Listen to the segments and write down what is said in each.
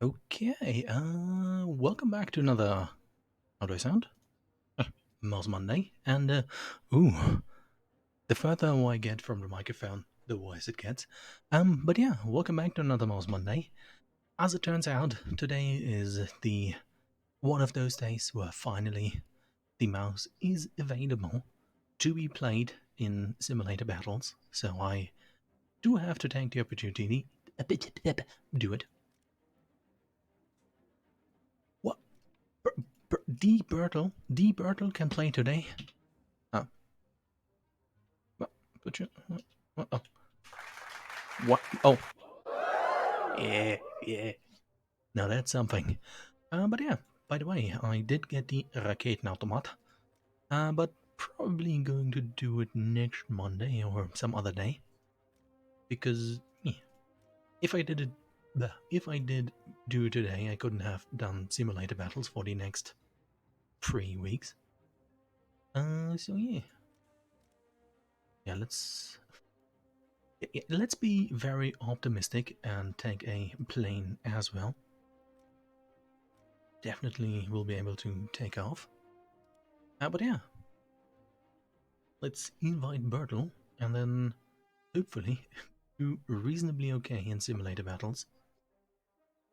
Okay, welcome back to another, how do I sound? Mouse Monday, and, ooh, the further I get from the microphone, the worse it gets. But yeah, welcome back to another Mouse Monday. As it turns out, today is the one of those days where finally the mouse is available to be played in simulator battles, so I do have to take the opportunity, do it. What? D Bertle can play today. Oh, but you, what? Oh, what? Oh, yeah. Now that's something. But yeah. By the way, I did get the Raketenautomat. But probably going to do it next Monday or some other day, because if I did it, if I did do it today, I couldn't have done simulator battles for the next 3 weeks. So yeah. Let's be very optimistic and take a plane as well. Definitely will be able to take off. But yeah, let's invite Bertle and then hopefully do reasonably okay in simulator battles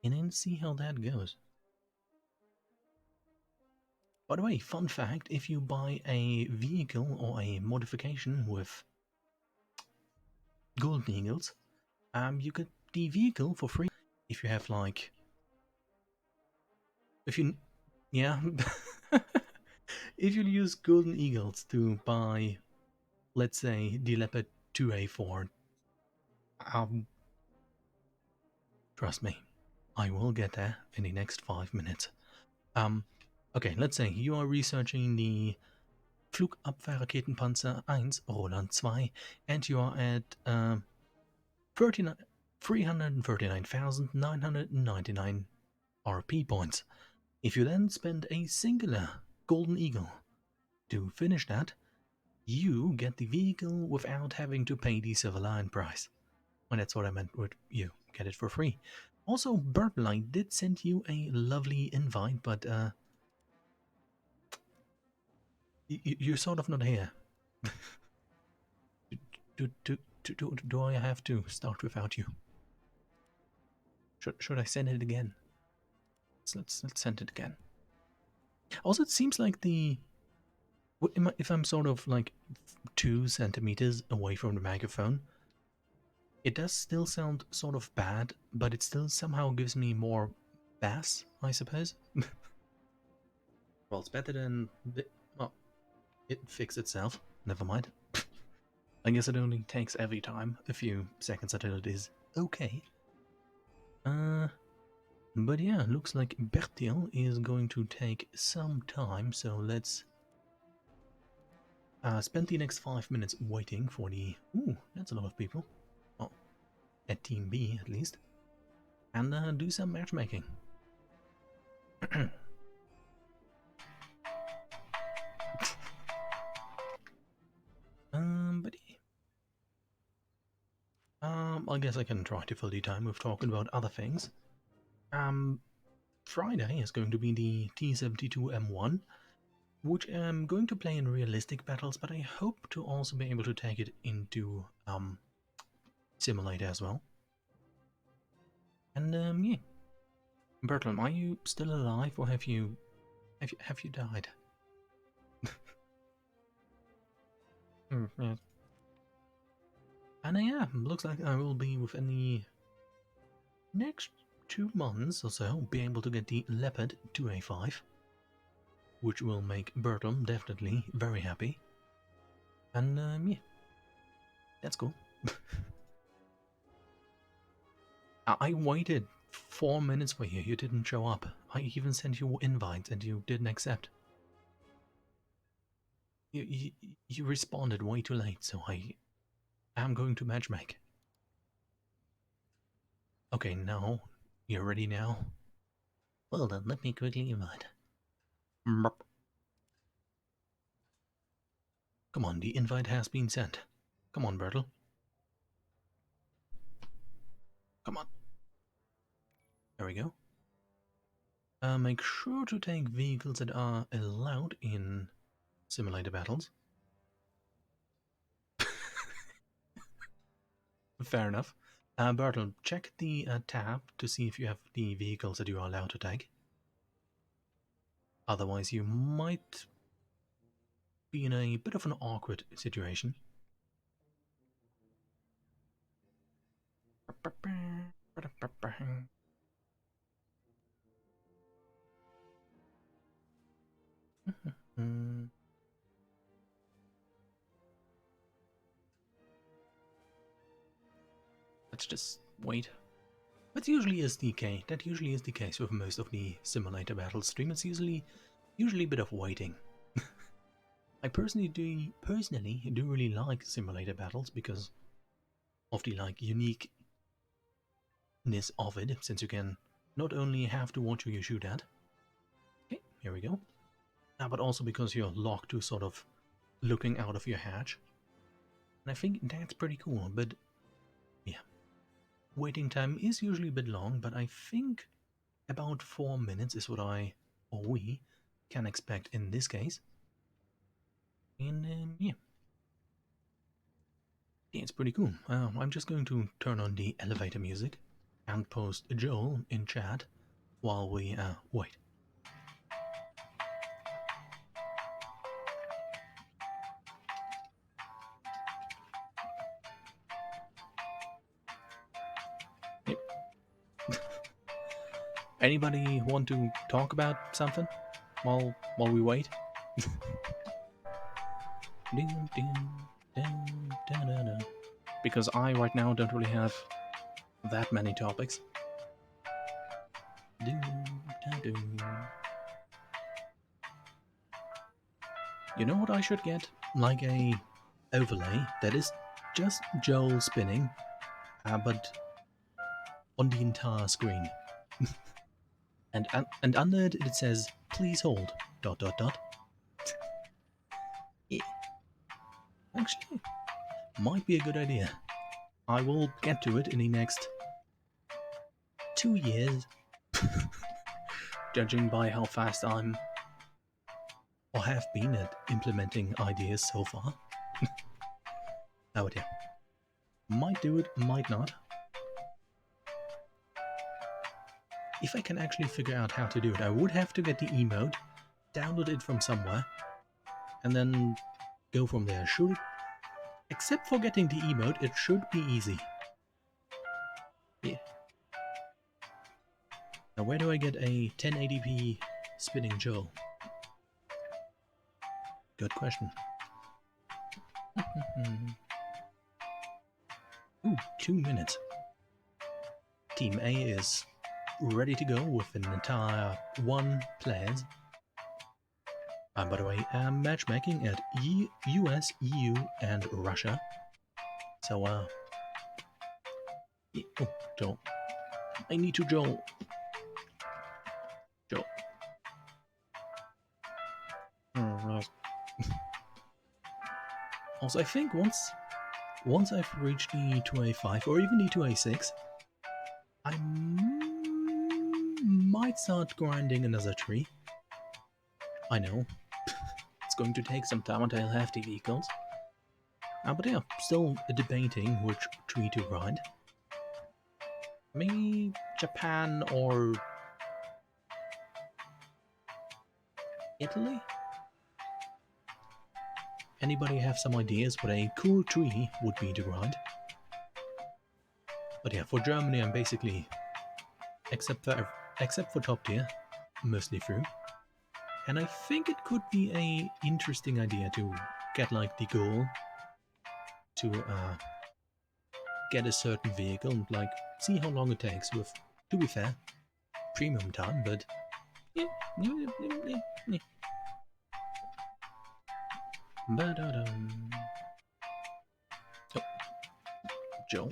and then see how that goes. By the way, fun fact, if you buy a vehicle or a modification with Golden Eagles, you get the vehicle for free if you have like... If you... Yeah. If you use Golden Eagles to buy, let's say, the Leopard 2A4, trust me, I will get there in the next 5 minutes. Okay, let's say you are researching the Flugabwehrraketenpanzer 1 Roland 2 and you are at 339,999 RP points. If you then spend a singular Golden Eagle to finish that, you get the vehicle without having to pay the Silver Lion price. And that's what I meant with you get it for free. Also, Bertle, I did send you a lovely invite, but you're sort of not here. Do I have to start without you? Should I send it again? Let's send it again. Also, it seems like if I'm sort of like 2 centimeters away from the microphone, it does still sound sort of bad, but it still somehow gives me more bass, I suppose. Well, it's better than well, it fixed itself. Never mind. I guess it only takes every time a few seconds until it is okay. But yeah, looks like Bertil is going to take some time, so let's spend the next 5 minutes waiting for the... Ooh, that's a lot of people. Oh, at Team B at least. And do some matchmaking. But I guess I can try to fill the time with talking about other things. Friday is going to be the T-72M1, which I'm going to play in realistic battles, but I hope to also be able to take it into simulator as well. And yeah, Bertram, are you still alive, or have you died? Yeah. And yeah, looks like I will be within the next 2 months or so be able to get the Leopard 2A5, which will make Bertram definitely very happy. And yeah, that's cool. I waited 4 minutes for you. You didn't show up. I even sent you invites and you didn't accept. You responded way too late, so I am going to matchmake. Okay, now you're ready now. Well then, let me quickly invite. Come on, the invite has been sent. Come on, Bertle. Come on. There we go. Make sure to take vehicles that are allowed in simulator battles. Fair enough. Bertel, check the tab to see if you have the vehicles that you are allowed to take. Otherwise, you might be in a bit of an awkward situation. Let's just wait. That usually is the case. That usually is the case with most of the simulator battle stream. It's usually a bit of waiting. I personally do really like simulator battles because of the uniqueness of it, since you can not only have to watch who you shoot at. Okay, here we go. But also because you're locked to sort of looking out of your hatch. And I think that's pretty cool, but yeah. Waiting time is usually a bit long, but I think about 4 minutes is what we can expect in this case. And yeah. Yeah, it's pretty cool. I'm just going to turn on the elevator music and post Joel in chat while we wait. Yep. Anybody want to talk about something while we wait? Because I right now don't really have that many topics. You know what I should get? Like a overlay that is just Joel spinning, but on the entire screen. and under it says, please hold, ... Yeah. Actually, might be a good idea. I will get to it in the next 2 years, judging by how fast I'm or have been at implementing ideas so far. Oh dear. Might do it, might not. If I can actually figure out how to do it, I would have to get the emote, download it from somewhere, and then go from there. Except for getting the emote, it should be easy. Yeah. Now where do I get a 1080p spinning Joel? Good question. Ooh, 2 minutes. Team A is ready to go with an entire 1 players. By the way, matchmaking at US, EU, and Russia. So, yeah. Oh, Joel. I need to Joel. Joel. Also, I think once I've reached the 2A5 or even the 2A6, I might start grinding another tree. I know. It's going to take some time until I have the vehicles. But yeah, still debating which tree to grind. Maybe Japan or Italy? Anybody have some ideas what a cool tree would be to grind? But yeah, for Germany I'm basically, except for top tier, mostly through. And I think it could be a interesting idea to get like the goal to get a certain vehicle and like see how long it takes with, to be fair, premium time, but yeah. Oh, Joe.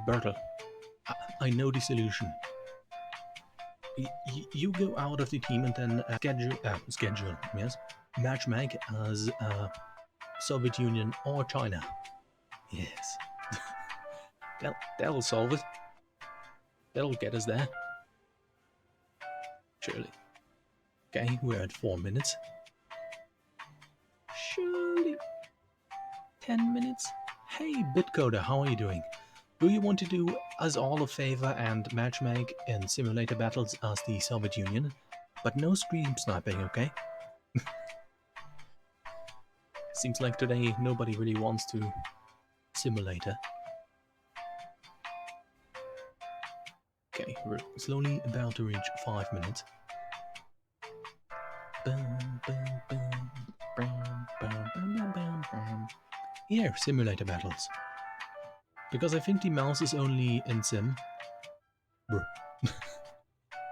Bertel, I know the solution. You go out of the team and then schedule, yes, matchmake as Soviet Union or China. Yes. That'll solve it. That'll get us there. Surely. Okay, we're at 4 minutes. Surely. 10 minutes. Hey, Bitcoder, how are you doing? Do you want to do us all a favor and matchmake in simulator battles as the Soviet Union? But no stream sniping, okay? Seems like today nobody really wants to simulator. Okay, we're slowly about to reach 5 minutes. Here, simulator battles. Because I think the mouse is only in sim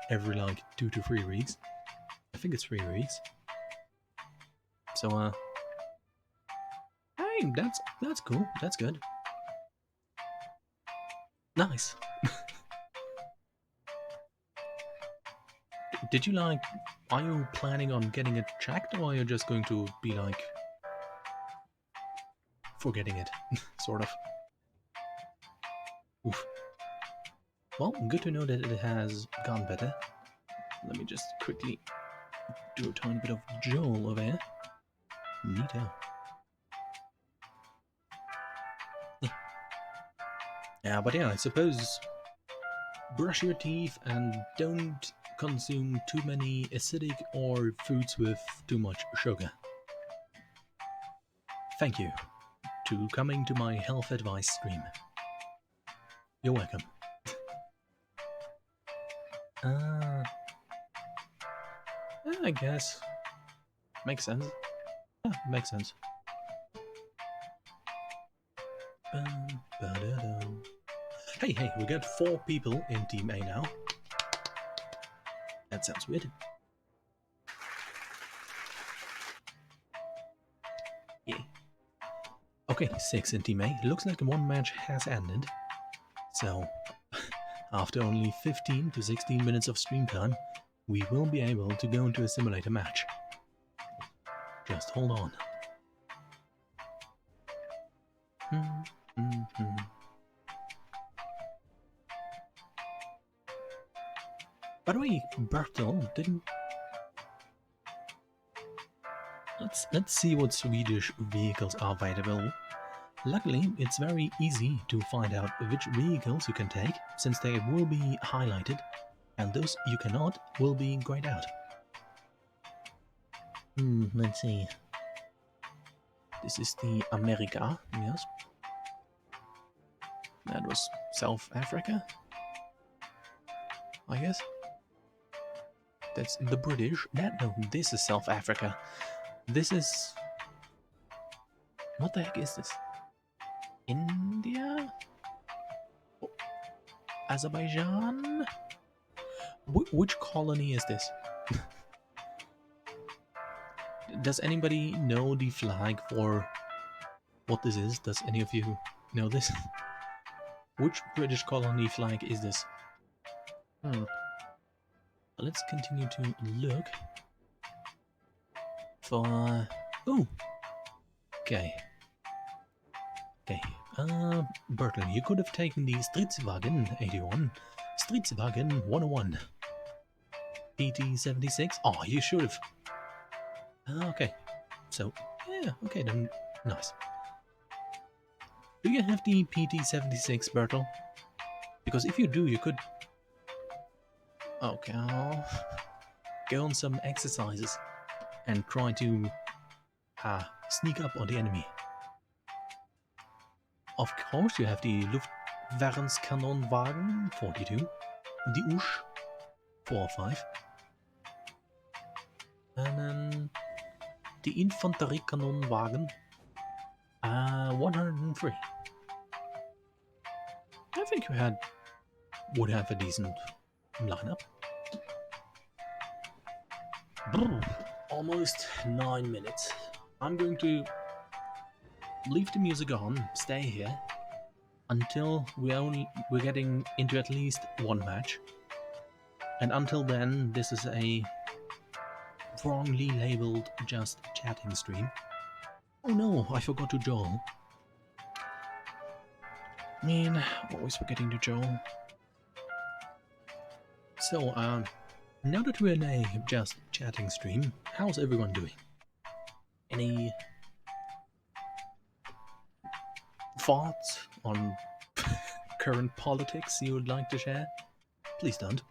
every like 2 to 3 weeks. I think it's 3 weeks. So hey, that's cool. That's good. Nice. Did you like? Are you planning on getting it checked, or are you just going to be like forgetting it, sort of? Oof. Well, good to know that it has gone better. Let me just quickly do a tiny bit of Joel over here. Neato. Yeah, but yeah, I suppose brush your teeth and don't consume too many acidic or foods with too much sugar. Thank you to coming to my health advice stream. You're welcome. I guess. Makes sense. Yeah, makes sense. Hey, we got 4 people in Team A now. That sounds weird. Yeah. Okay, 6 in Team A. Looks like one match has ended. So, after only 15 to 16 minutes of stream time, we will be able to go into a simulator match. Just hold on. By the way, Bertel didn't... Let's see what Swedish vehicles are available. Luckily, it's very easy to find out which vehicles you can take, since they will be highlighted, and those you cannot will be grayed out. Let's see. This is the America, yes. That was South Africa, I guess. That's the British. No, this is South Africa. This is... What the heck is this? India? Oh. Azerbaijan? Which colony is this? Does anybody know the flag for what this is? Does any of you know this? Which British colony flag is this? Let's continue to look for... Oh! Okay. Bertlin, you could have taken the Stridswagen 81, Stridswagen 101, PT-76. Oh, you should have. Okay. So, yeah, okay then. Nice. Do you have the PT-76, Bertel? Because if you do, you could... Okay, I'll go on some exercises and try to sneak up on the enemy. Of course, you have the Luftwaffenkanonenwagen 42, the USH 405, and then the Infanteriekanonenwagen 103. I think you would have a decent lineup. Almost 9 minutes. I'm going to leave the music on, stay here until we're getting into at least one match, and until then this is a wrongly labeled just chatting stream. Oh no, I forgot to Joel. Man, always forgetting to Joel. So, now that we're in a just chatting stream, how's everyone doing? Any thoughts on current politics you would like to share? Please don't.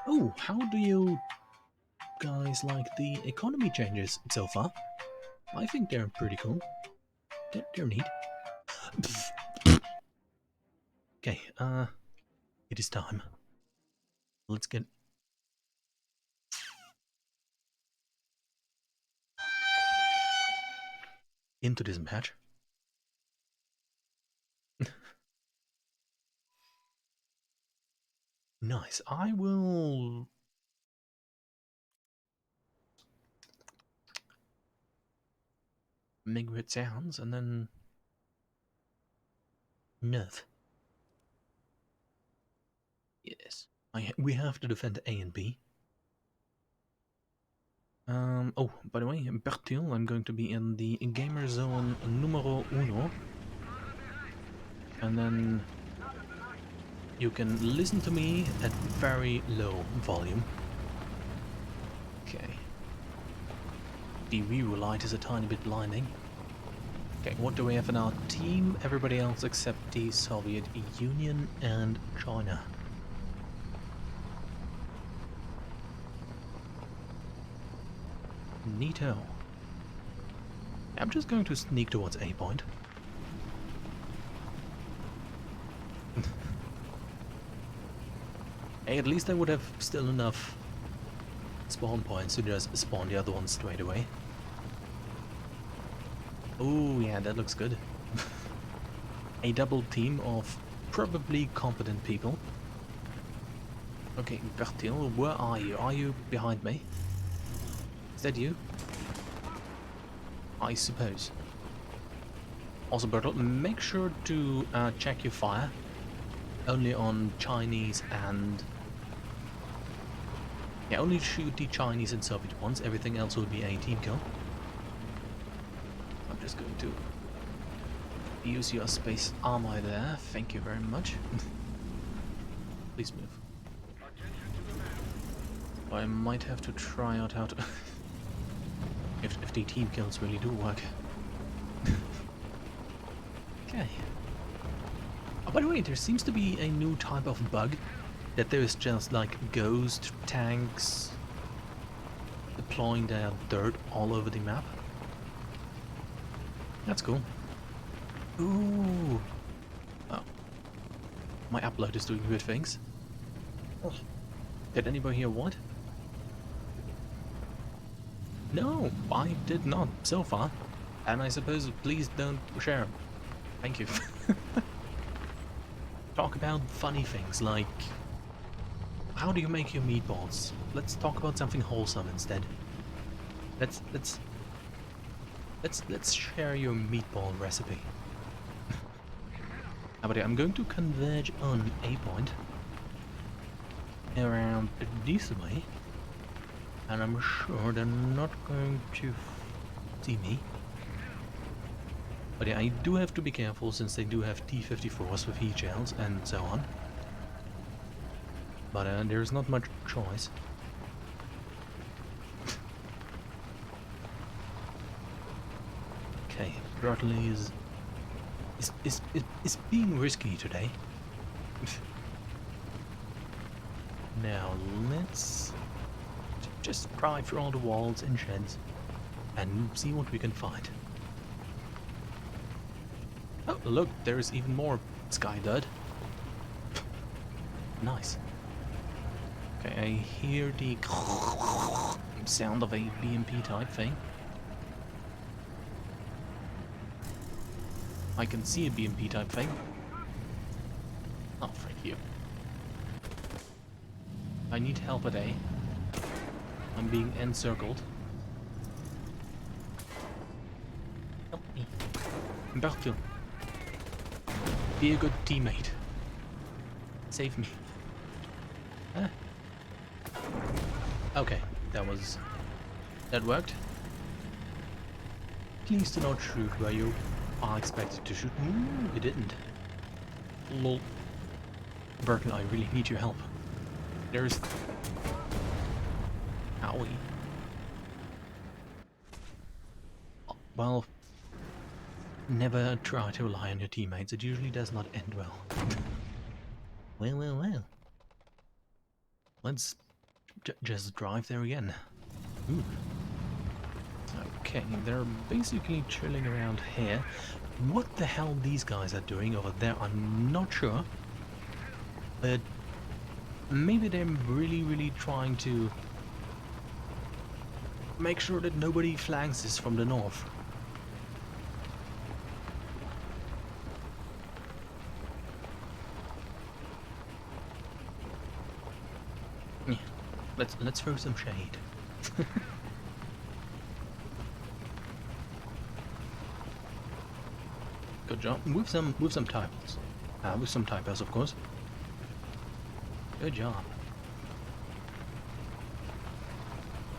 Oh, how do you guys like the economy changes so far? I think they're pretty cool. They're neat. Okay, it is time. Let's get into this match. Nice. I will make weird sounds and then nerf. Yes. We have to defend A and B. Oh, by the way, Bertil, I'm going to be in the gamer zone numero uno. And then you can listen to me at very low volume. Okay. The view light is a tiny bit blinding. Okay, what do we have in our team? Everybody else except the Soviet Union and China. Neato. I'm just going to sneak towards A point. Hey, at least I would have still enough spawn points to just spawn the other one straight away. Oh yeah, that looks good. A double team of probably competent people. Okay, Bertil, where are you? Are you behind me? Is that you? I suppose. Also, Bertil, make sure to check your fire. Only on Chinese and... yeah, only shoot the Chinese and Soviet ones. Everything else will be a team kill. I'm just going to use your space armor there. Thank you very much. Please move. I might have to try out how to... if the team kills really do work. Okay. Oh, by the way, there seems to be a new type of bug that there is just like ghost tanks deploying their dirt all over the map. That's cool. Ooh. Oh. My upload is doing weird things. Oh. Did anybody hear what? No, I did not so far. And I suppose please don't share them. Thank you. Talk about funny things like how do you make your meatballs? Let's talk about something wholesome instead. Let's share your meatball recipe. But I'm going to converge on A point around this way, and I'm sure they're not going to see me. But yeah, I do have to be careful since they do have T-54s with heat shells and so on. But there's not much choice. Okay, Bertley is being risky today. Now let's just pry through all the walls and sheds and see what we can find. Oh, look, there's even more sky dirt. Nice. Okay, I hear the sound of a BMP type thing. I can see a BMP type thing. Oh, thank you. I need help at A. I'm being encircled. Help me. Bertil. Be a good teammate. Save me. Huh? Okay, that worked. Please do not shoot where you are expected to shoot. Ooh, it didn't. Lol. Berkel, I really need your help. There's... Owie. Well, never try to rely on your teammates. It usually does not end well. Well. Let's just drive there again. Ooh. Okay, they're basically chilling around here. What the hell these guys are doing over there, I'm not sure. But maybe they're really trying to make sure that nobody flanks us from the north. Yeah, let's throw some shade. Good job. With some typos. With some typos, of course. Good job.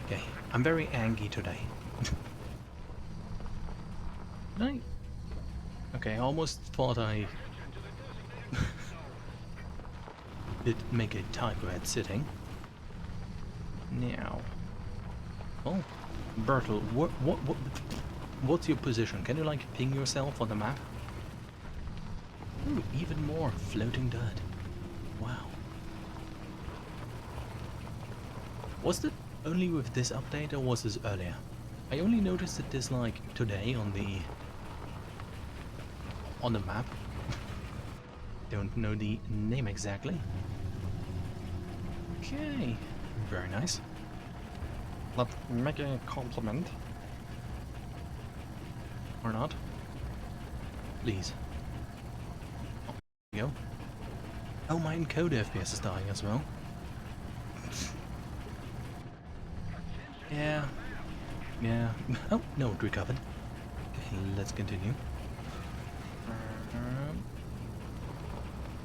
Okay, I'm very angry today. Right. Okay, I almost thought I did make a typo at sitting. Now. Oh, Bertel, what's your position? Can you like ping yourself on the map? Ooh, even more floating dirt. Wow. Was it only with this update or was this earlier? I only noticed it this like today on the map. Don't know the name exactly. Okay, very nice. Let's make a compliment. Or not. Please. Oh, there we go. Oh, my encoder FPS is dying as well. Yeah. Oh, no, it recovered. Okay, let's continue.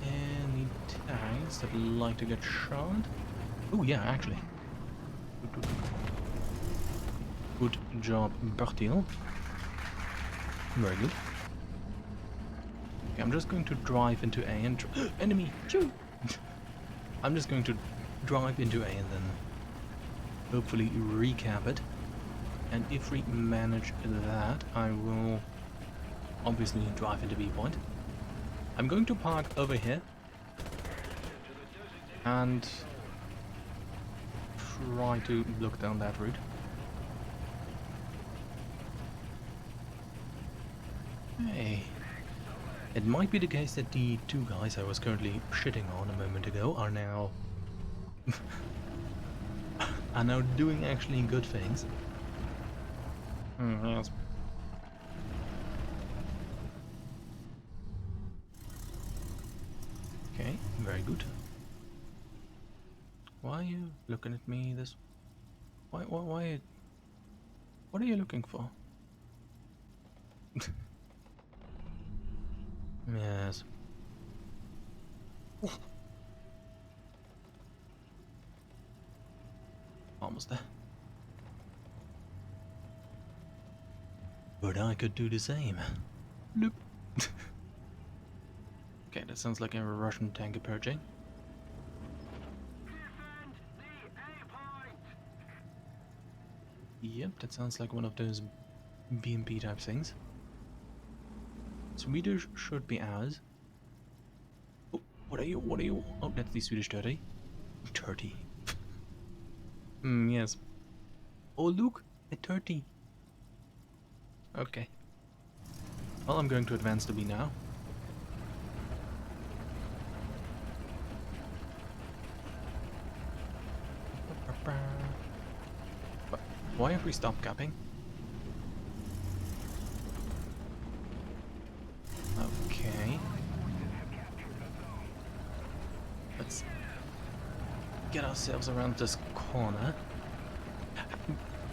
Any tanks that would like to get shot? Oh, yeah, actually. Good job, Bertil. Very good. Okay, I'm just going to drive into A and... Enemy! Choo! I'm just going to drive into A and then hopefully recap it. And if we manage that, I will obviously drive into B point. I'm going to park over here and try to look down that route. Hey, it might be the case that the two guys I was currently shitting on a moment ago are now doing actually good things. Yes. Okay, very good. Why are you looking at me this? Why? What are you looking for? Yes. Almost there. But I could do the same. Loop. Okay, that sounds like a Russian tank approaching. Yep, that sounds like one of those BMP type things. Swedish should be ours. Oh, what are you? Oh, that's the Swedish 30. 30. Yes. Oh, look, a 30. Okay. Well, I'm going to advance to B now. Why have we stopped capping? Okay. Let's get ourselves around this corner.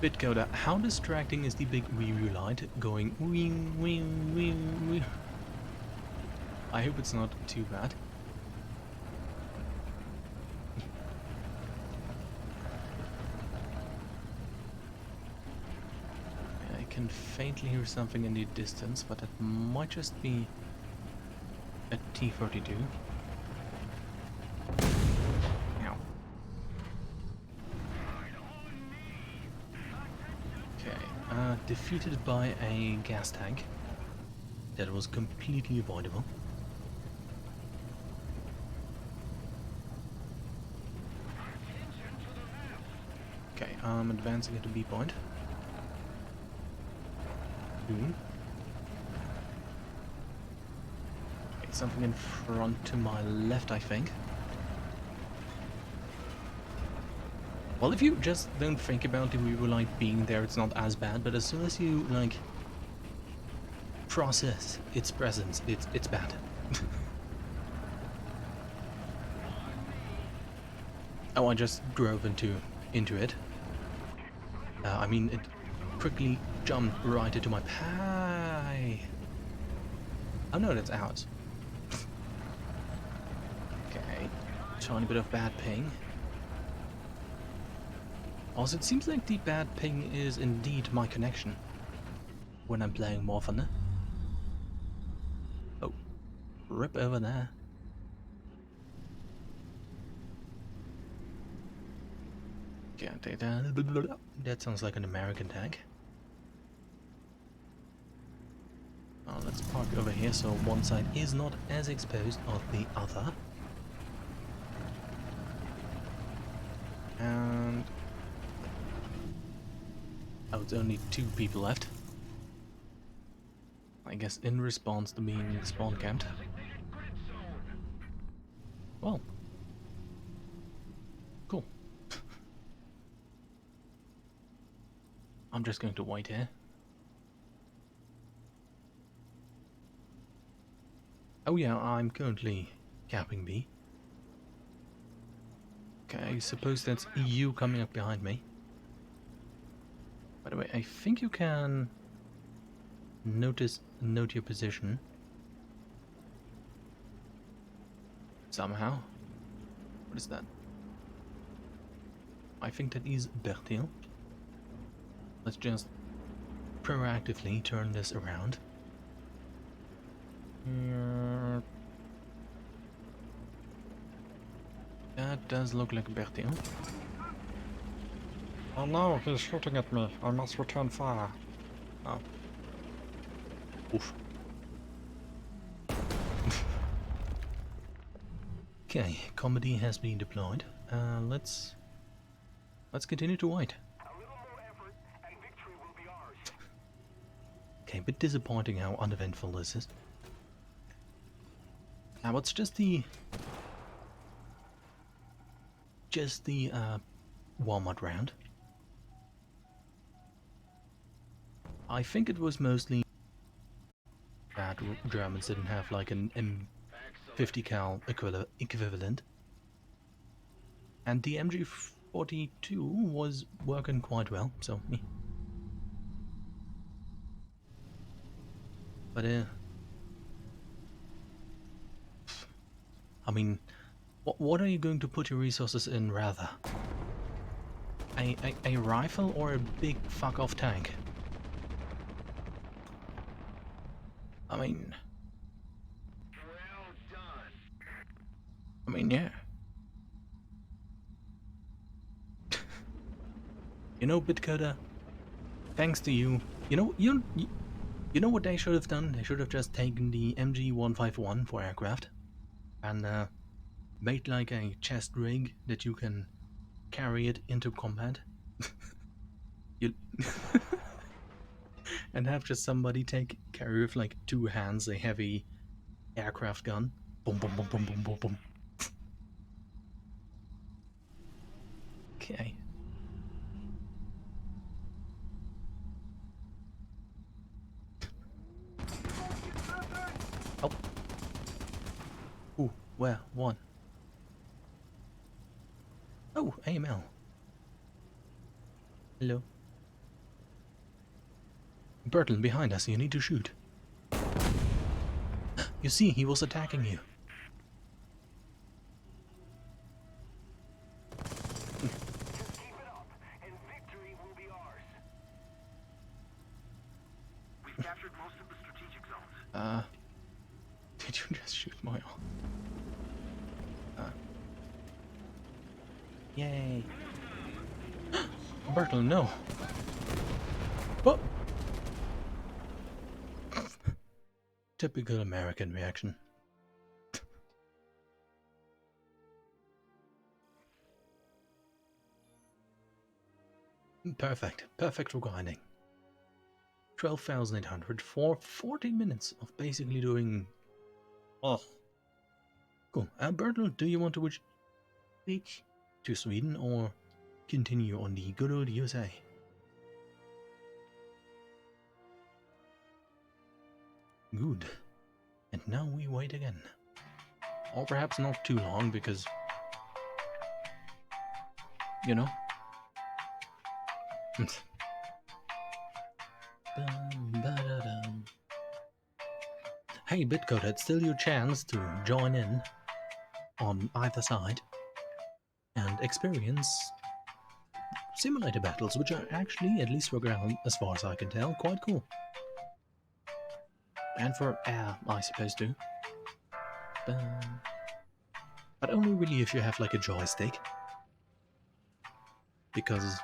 Bitcoda, how distracting is the big wee light going wing wing wing wing? I hope it's not too bad. can faintly hear something in the distance, but that might just be a T-32. Ow. Okay, defeated by a gas tank. That was completely avoidable. Okay, I'm advancing at the B point. Okay, something in front to my left, I think. Well, if you just don't think about the real light being there, it's not as bad, but as soon as you, like, process its presence, it's bad. Oh, I just drove into it. I mean, it quickly jumped right into my pie. Oh no, that's ours. Okay, tiny bit of bad ping. Also, it seems like the bad ping is indeed my connection when I'm playing more fun. Oh, rip over there. Can't take that. That sounds like an American tank. Let's park over here so one side is not as exposed as the other. And oh, it's only 2 people left. I guess in response to being spawn camped. Well, cool. I'm just going to wait here. Oh yeah, I'm currently capping B. Okay, I suppose that's you coming up behind me. By the way, I think you can note your position somehow. What is that? I think that is Bertil. Let's just proactively turn this around. That does look like Bertil. Oh no, he's shooting at me. I must return fire. Oh. Oof. Okay, comedy has been deployed. Let's continue to wait. A little more effort and victory will be ours. Okay, a bit disappointing how uneventful this is. Now it's just the warm-up round. I think it was mostly that Germans didn't have like an M50 cal equivalent, and the MG42 was working quite well. So, but I mean, what are you going to put your resources in rather? A rifle or a big fuck off tank? I mean, Well done. yeah. You know, Bitcoder, thanks to you, you know what they should have done? They should have just taken the MG151 for aircraft and made like a chest rig that you can carry it into combat. You and have just somebody carry with like 2 hands a heavy aircraft gun. Boom, boom, boom, boom, boom, boom, boom. Okay. Oh. Ooh, where? One. Oh, AML. Hello. Bertlin behind us, you need to shoot. You see, he was attacking you. Just keep it up and victory will be ours. Did you just shoot my arm? Yay. Bertel, no. Oh! Typical American reaction. Perfect. Perfect for grinding. 12,800 for 40 minutes of basically doing... Oh. Cool. Bertel, do you want to switch to Sweden or continue on the good old USA? Good. And now we wait again. Or perhaps not too long because... You know? Hey Bitcode, it's still your chance to join in on either side and experience simulator battles, which are actually, at least for ground, as far as I can tell, quite cool. And for air, I suppose too. But only really if you have like a joystick, because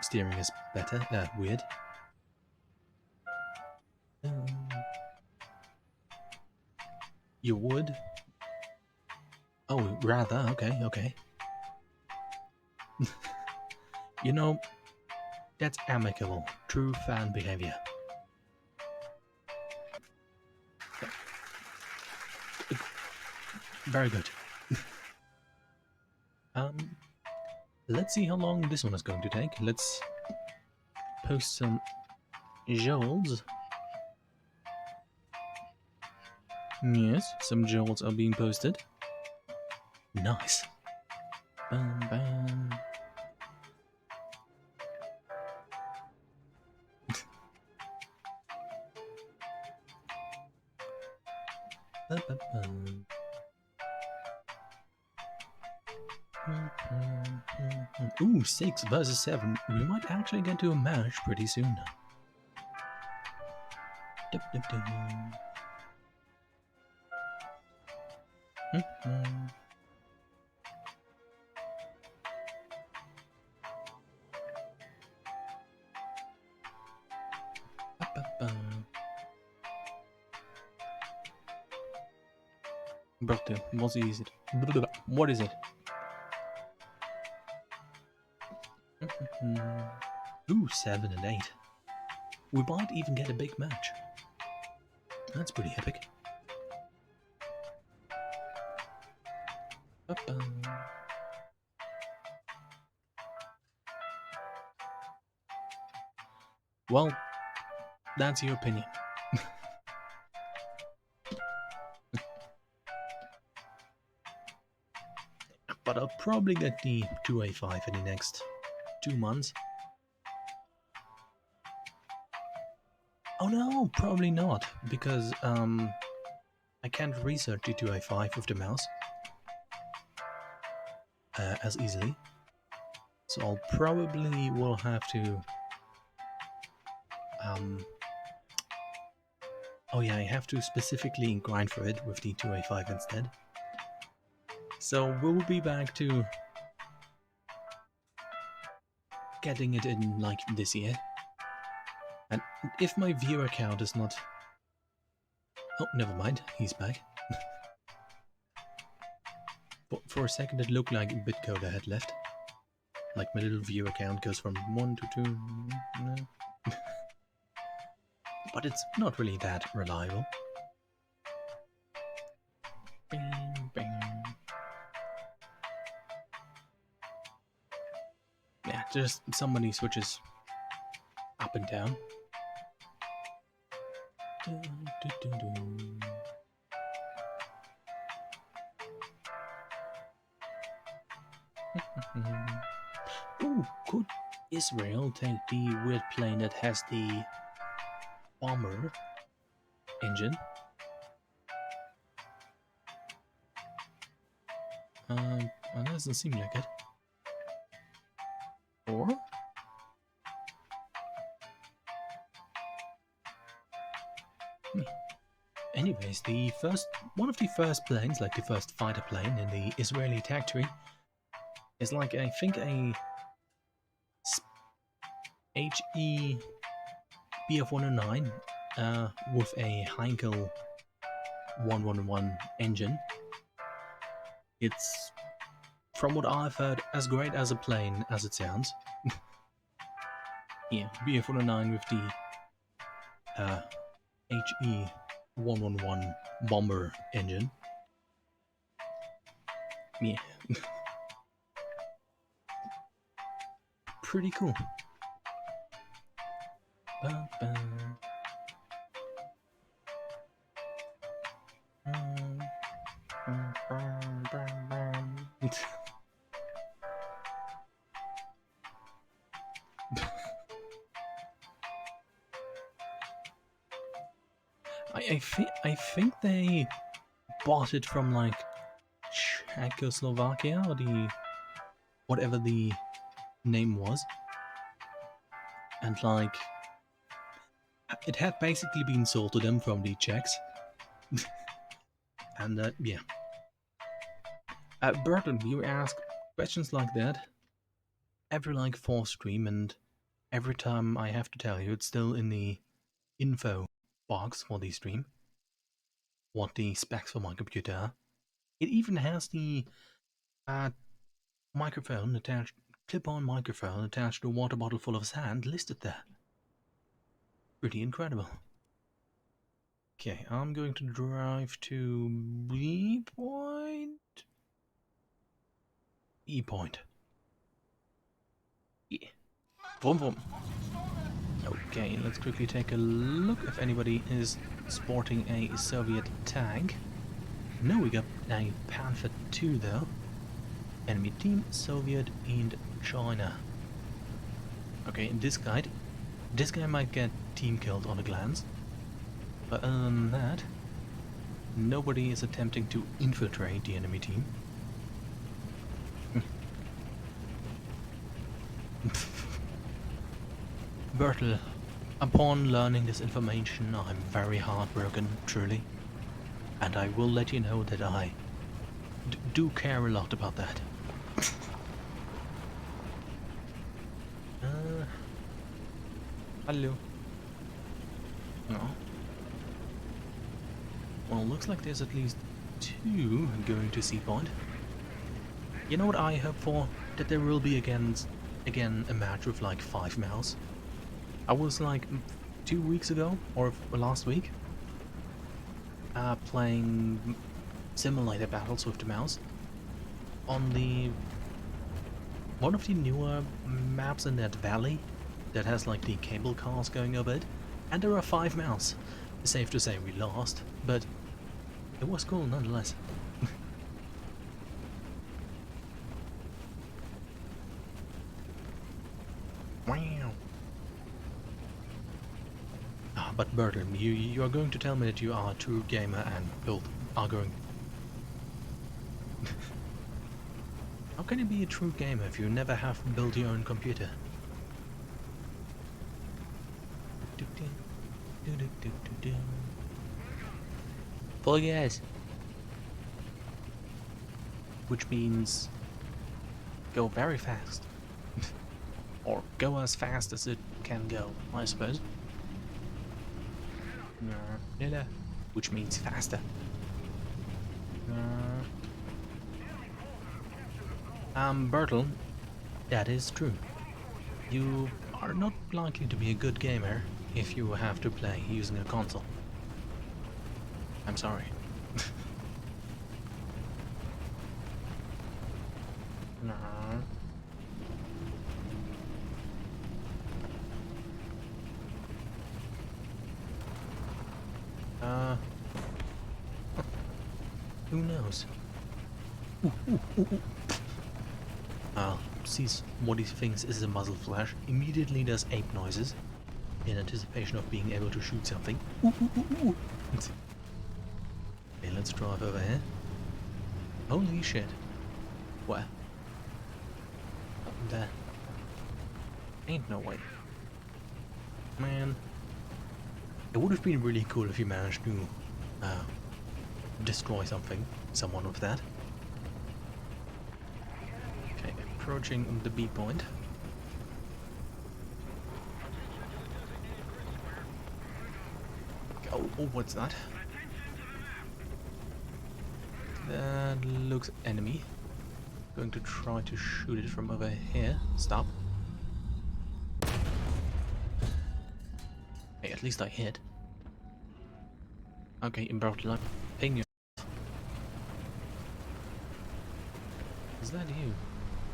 steering is better. Weird. You would? Oh, rather. Okay. You know, that's amicable. True fan behavior. Very good. Let's see how long this one is going to take. Let's post some jolts. Yes, some jolts are being posted. Nice. Bam, bam. Ooh, 6 versus 7. We might actually get to a match pretty soon. Brother, what is it? What is it? Ooh, 7 and 8. We might even get a big match. That's pretty epic. Well, that's your opinion. But I'll probably get the 2A5 in the next 2 months. Oh no, probably not, because I can't research the 2A5 with the mouse as easily. So I'll probably will have to oh yeah, I have to specifically grind for it with the 2A5 instead. So we'll be back to getting it in like this year. And if my viewer count is not... Oh, never mind, he's back. For a second it looked like Bitcoder had left. Like my little viewer count goes from 1 to 2... No. But it's not really that reliable. Bing, bing. Yeah, just somebody switches up and down. Ooh, could Israel take the weird plane that has the bomber engine? Well, that doesn't seem like it. Or? Anyways, one of the first planes, like the first fighter plane in the Israeli territory, is like I think a HE BF-109 with a Heinkel 111 engine. It's, from what I've heard, as great as a plane as it sounds. Yeah, BF-109 with the HE 111 bomber engine. Yeah. Pretty cool. Ba-ba. I think they bought it from like Czechoslovakia or whatever the name was, and like it had basically been sold to them from the Czechs. And yeah. Burton, you ask questions like that every like 4th stream, and every time I have to tell you, it's still in the info box for the stream what the specs for my computer are. It even has the microphone attached, clip-on microphone attached to a water bottle full of sand listed there. Pretty incredible. Okay, I'm going to drive to B point. E point. Yeah. Vroom vroom. Okay, let's quickly take a look if anybody is sporting a Soviet tag. No, we got a Panther 2 though. Enemy team, Soviet and China. Okay, in this guy might get team killed on a glance. But other than that, nobody is attempting to infiltrate the enemy team. Bertel, upon learning this information, I'm very heartbroken, truly. And I will let you know that I do care a lot about that. Hello. No. Well, looks like there's at least 2 going to C point. You know what I hope for? That there will be again a match with like 5 mouse. I was like 2 weeks ago, or last week, playing simulator battles with the mouse on one of the newer maps in that valley that has like the cable cars going over it, and there are 5 mouse. Safe to say we lost, but it was cool nonetheless. Wow. But Bertram, you are going to tell me that you are a true gamer and are going... How can you be a true gamer if you never have built your own computer? Full gas. Which means go very fast. Or go as fast as it can go, I suppose. Which means faster. Bertel, that is true. You are not likely to be a good gamer if you have to play using a console. I'm sorry. No. Who knows? Sees what he thinks is a muzzle flash, immediately does ape noises in anticipation of being able to shoot something. Okay, let's drive over here. Holy shit. Where? Up there. Ain't no way. Man. It would have been really cool if you managed to destroy someone with that. Okay, approaching the B point. Oh, what's that? That looks enemy. Going to try to shoot it from over here. Stop. Hey, at least I hit. Okay, improved luck. Ping you. Is that you?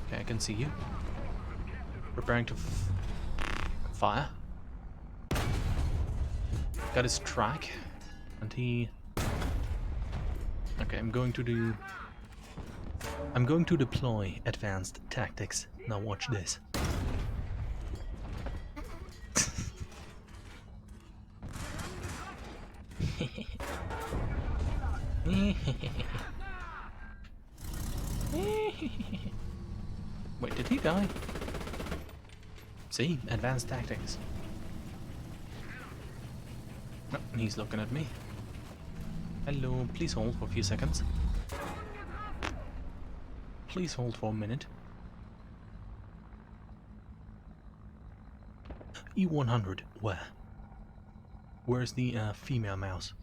Okay, I can see you. Preparing to fire. Got his track, and he. Okay, I'm going to deploy advanced tactics. Now watch this. Wait, did he die? See, advanced tactics. Oh, he's looking at me. Hello, please hold for a few seconds. Please hold for a minute. E100, where? Where's the female mouse?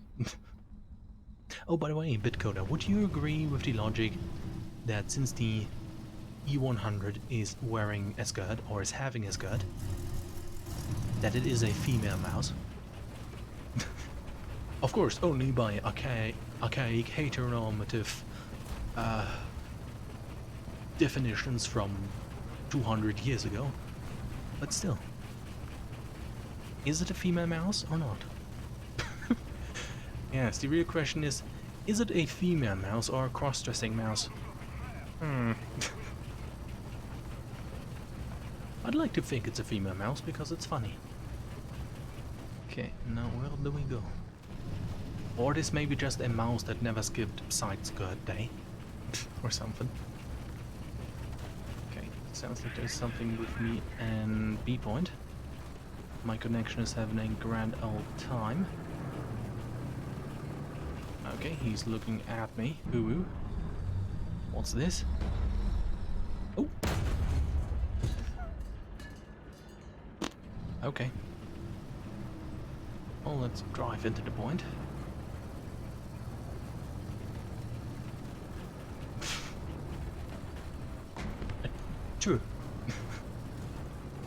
Oh, by the way, Bitcoder, would you agree with the logic that since the E100 is wearing a skirt, or is having a skirt, that it is a female mouse? Of course, only by archaic heteronormative definitions from 200 years ago. But still. Is it a female mouse or not? Yes, the real question is it a female mouse or a cross-dressing mouse? I'd like to think it's a female mouse because it's funny. Okay, now where do we go? Or this may be just a mouse that never skipped side skirt day. Or something. Okay, sounds like there's something with me and B point. My connection is having a grand old time. Okay, he's looking at me. Ooh. What's this? Oh. Okay. Well, let's drive into the point. True.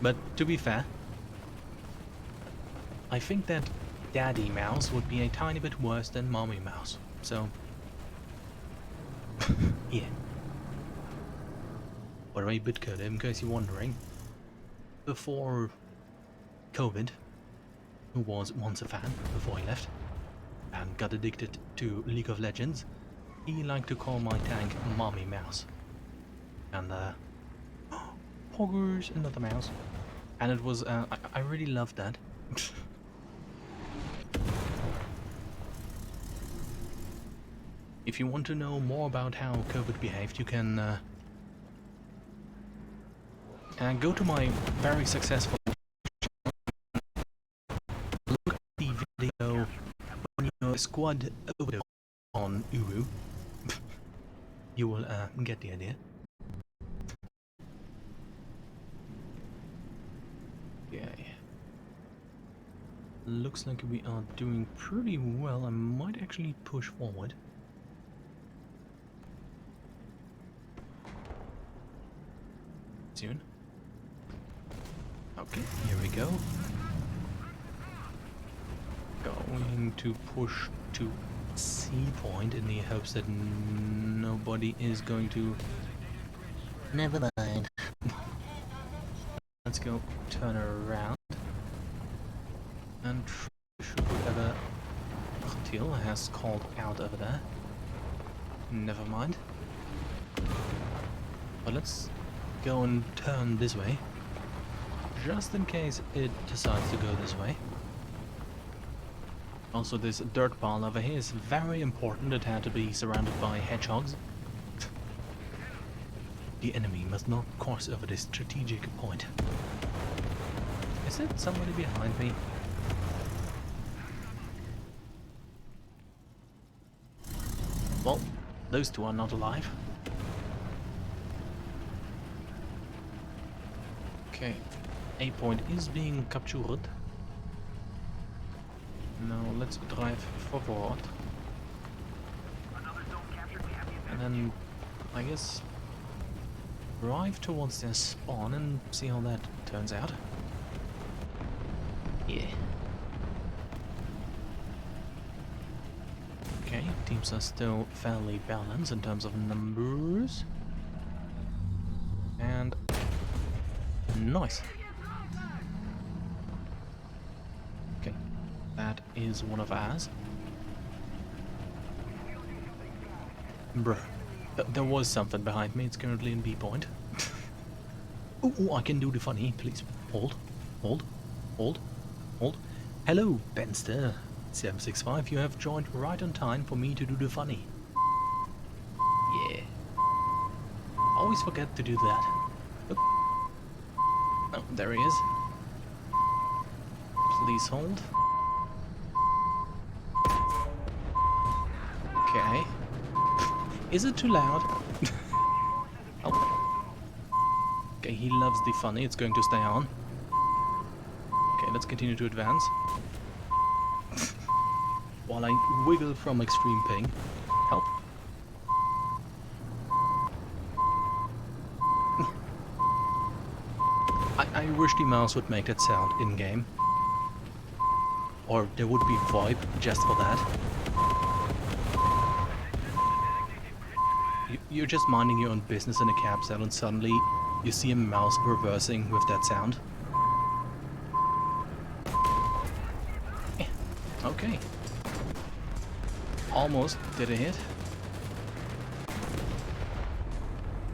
But to be fair, I think that Daddy Mouse would be a tiny bit worse than Mommy Mouse. So, yeah. By the way, Bitcoder, in case you're wondering, before COVID, who was once a fan before he left and got addicted to League of Legends, he liked to call my tank Mommy Mouse. And Poggers, another mouse. And it was, I really loved that. If you want to know more about how COVID behaved, you can go to my very successful look at the video when you squad over on Uru. You will get the idea. Okay. Looks like we are doing pretty well. I might actually push forward. Soon. Okay, here we go. Going to push to C point in the hopes that nobody is going to... Never mind. Let's go turn around and shoot whatever Till has called out over there. Never mind. But let's go and turn this way, just in case it decides to go this way. Also, this dirt pile over here is very important. It had to be surrounded by hedgehogs. The enemy must not cross over this strategic point. Is it somebody behind me? Well, those two are not alive. Okay, A point is being captured. Now let's drive forward. And then, I guess, drive towards their spawn and see how that turns out. Yeah. Okay, teams are still fairly balanced in terms of numbers. And nice. Okay, that is one of ours. Bruh, there was something behind me. It's currently in B point. Oh, I can do the funny. Please hold, hold, hold, hold. Hello, Benster 765. You have joined right on time for me to do the funny. Yeah. Always forget to do that. Oh, there he is. Please hold. Okay. Is it too loud? Oh. Okay, he loves the funny. It's going to stay on. Okay, let's continue to advance. While I wiggle from extreme pain. Help. I wish the mouse would make that sound in-game. Or there would be VoIP just for that. You're just minding your own business in a cab cell and suddenly you see a mouse reversing with that sound. Okay. Almost did a hit.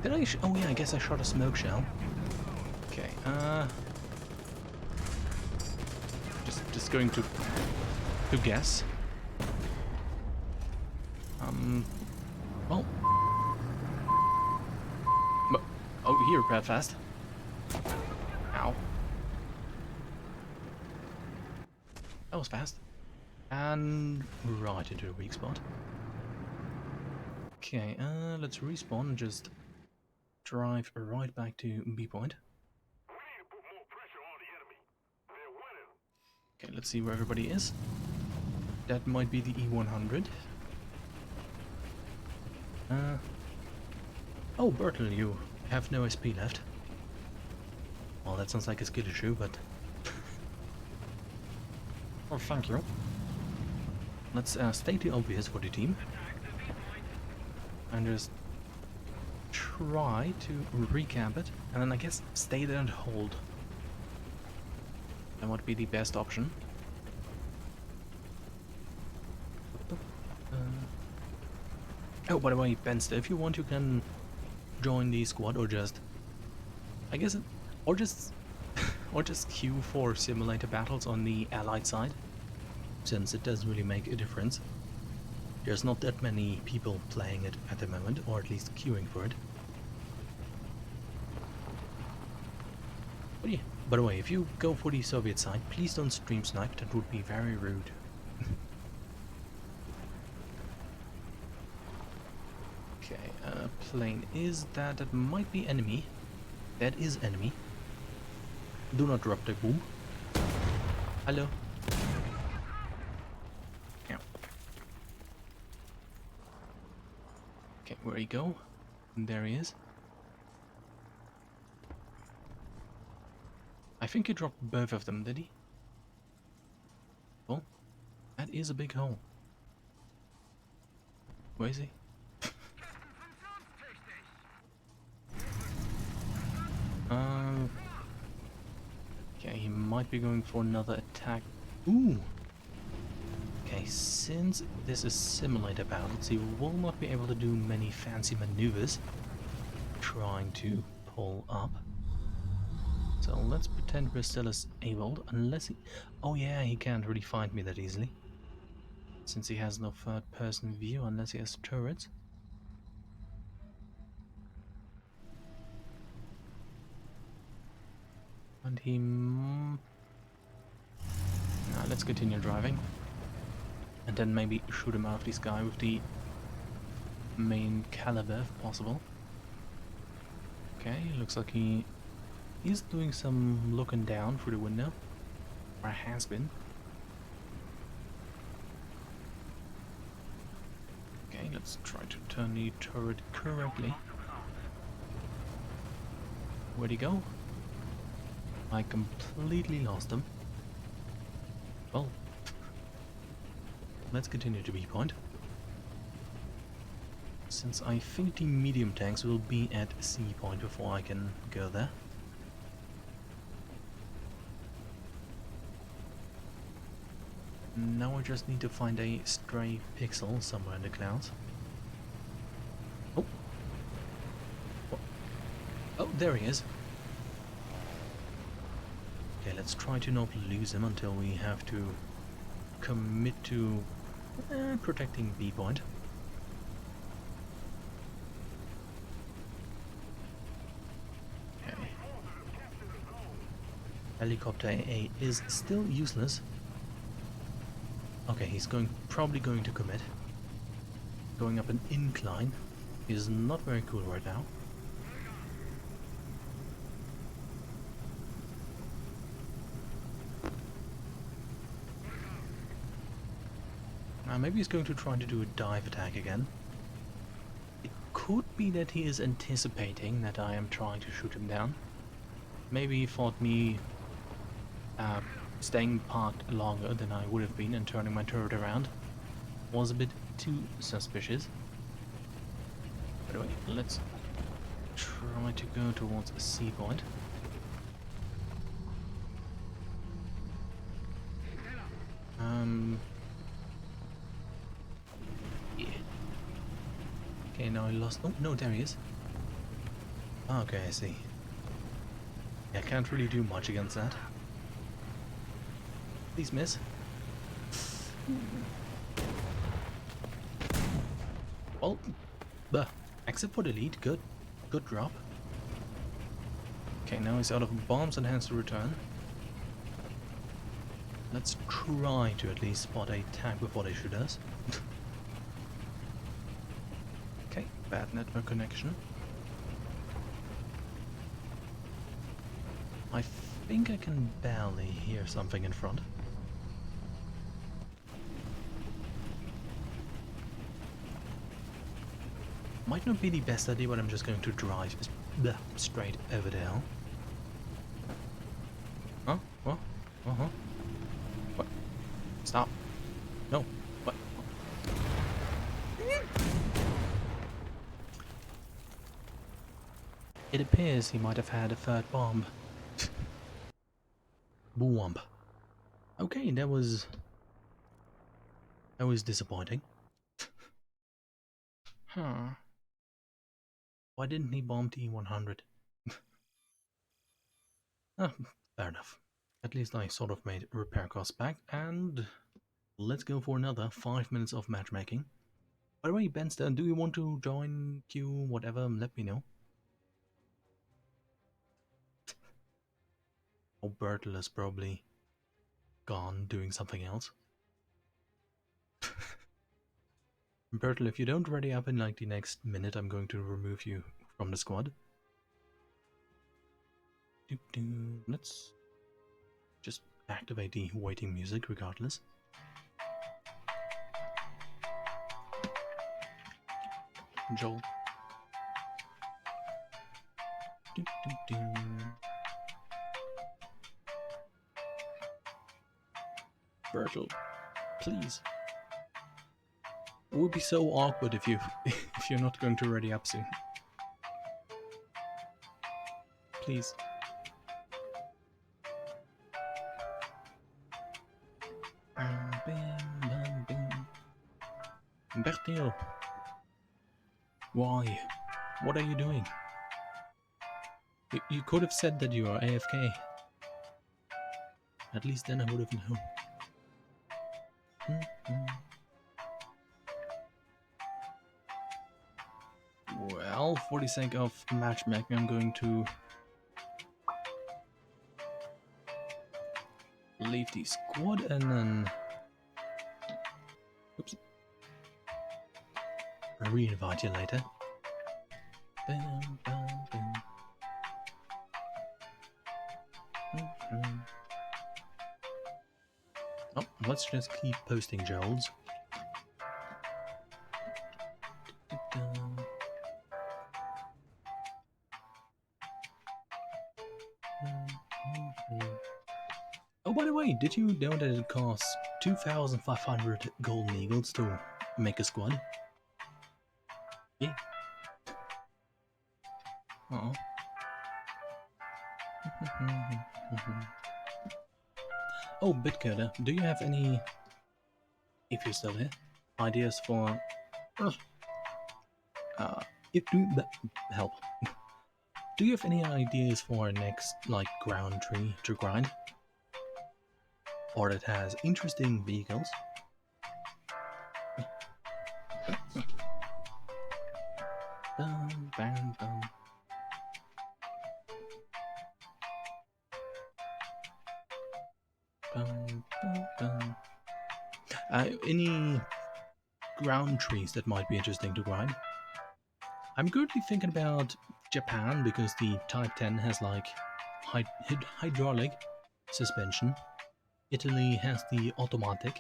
Did I? Oh yeah, I guess I shot a smoke shell. Okay. Just going to guess. Well. Oh, here, Brad fast. Ow. That was fast. And right into a weak spot. Okay, let's respawn and just drive right back to B point. Okay, let's see where everybody is. That might be the E100. Oh, Bertel, you have no SP left. Well, that sounds like a skill issue, but... Oh, thank you. Let's state the obvious for the team. And just try to recap it. And then I guess stay there and hold. That would be the best option. Oh, by the way, Benster, if you want, you can join the squad, or just, I guess, or just queue for simulator battles on the allied side, since it doesn't really make a difference. There's not that many people playing it at the moment, or at least queuing for it. But yeah, by the way, if you go for the Soviet side, please don't stream snipe, that would be very rude. Okay, plane is that. That might be enemy. That is enemy. Do not drop the boom. Hello. Yeah. Okay, where he go? There he is. I think he dropped both of them, did he? Well, that is a big hole. Where is he? Okay, he might be going for another attack. Ooh! Okay, since this is simulator battles, he will not be able to do many fancy maneuvers trying to pull up. So let's pretend we're still as able, unless he... Oh yeah, he can't really find me that easily. Since he has no third-person view, unless he has turrets. And he... Nah, let's continue driving. And then maybe shoot him out of the sky with the main caliber if possible. Okay, looks like he is doing some looking down through the window. Or has been. Okay, let's try to turn the turret correctly. Where'd he go? I completely lost him. Well, let's continue to B point. Since I think the medium tanks will be at C point before I can go there. Now I just need to find a stray pixel somewhere in the clouds. Oh! Oh, there he is. Okay, let's try to not lose him until we have to commit to protecting B point. Okay. Helicopter A is still useless. Okay, he's probably going to commit. Going up an incline is not very cool right now. Maybe he's going to try to do a dive attack again. It could be that he is anticipating that I am trying to shoot him down. Maybe he thought me staying parked longer than I would have been and turning my turret around was a bit too suspicious. But anyway, let's try to go towards a C point. Yeah. Okay, now I lost. Oh, no, there he is. Okay, I see. Yeah, I can't really do much against that. Please miss. Well, except for the lead, good drop. Okay, now he's out of bombs and has to return. Let's try to at least spot a tank before they shoot us. Okay, bad network connection. I think I can barely hear something in front. Might not be the best idea, but I'm just going to drive straight over the hill. Huh? What? Uh-huh. What? Stop. No. What? It appears he might have had a third bomb. Boom. Okay, that was disappointing. Huh. Why didn't he bomb T-100? Ah, fair enough. At least I sort of made repair costs back, and let's go for another 5 minutes of matchmaking. By the way, Benster, do you want to join queue, whatever, let me know. Oh, Bertel is probably gone doing something else. Bertel, if you don't ready up in like the next minute, I'm going to remove you from the squad. Let's just activate the waiting music regardless. Joel. Bertel, please. It would be so awkward if you're not going to ready up soon. Please. Bertil, why? What are you doing? You could have said that you are AFK. At least then I would have known. Well, for the sake of matchmaking, I'm going to leave the squad and then... Oops. I'll re-invite you later. Bum, bum, bum. Oh, let's just keep posting Joels. Oh, by the way, did you know that it costs 2,500 golden eagles to make a squad? Yeah. Oh. Oh, Bitcoder, do you have any, if you're still here, ideas for... if do that help. Do you have any ideas for our next, like, ground tree to grind? Or that has interesting vehicles? Bum, bum, bum. Bum, bum, bum. Any ground trees that might be interesting to grind? I'm currently thinking about Japan because the Type 10 has like hydraulic suspension. Italy has the automatic.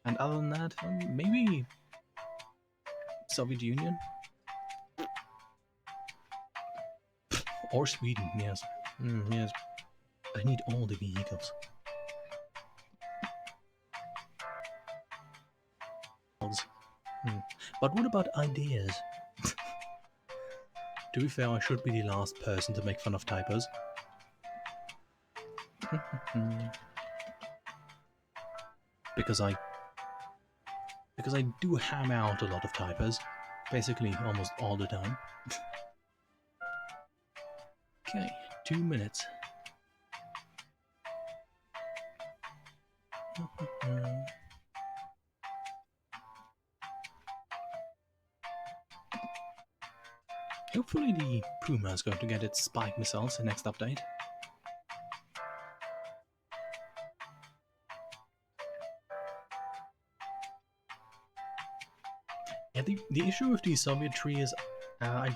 And other than that, maybe Soviet Union? Or Sweden, yes. Yes. I need all the vehicles. But what about ideas? To be fair, I should be the last person to make fun of typos. because I do ham out a lot of typos, basically almost all the time. Okay, 2 minutes. Hopefully the Puma is going to get its spike missiles in the next update. Yeah, the issue with the Soviet tree is, to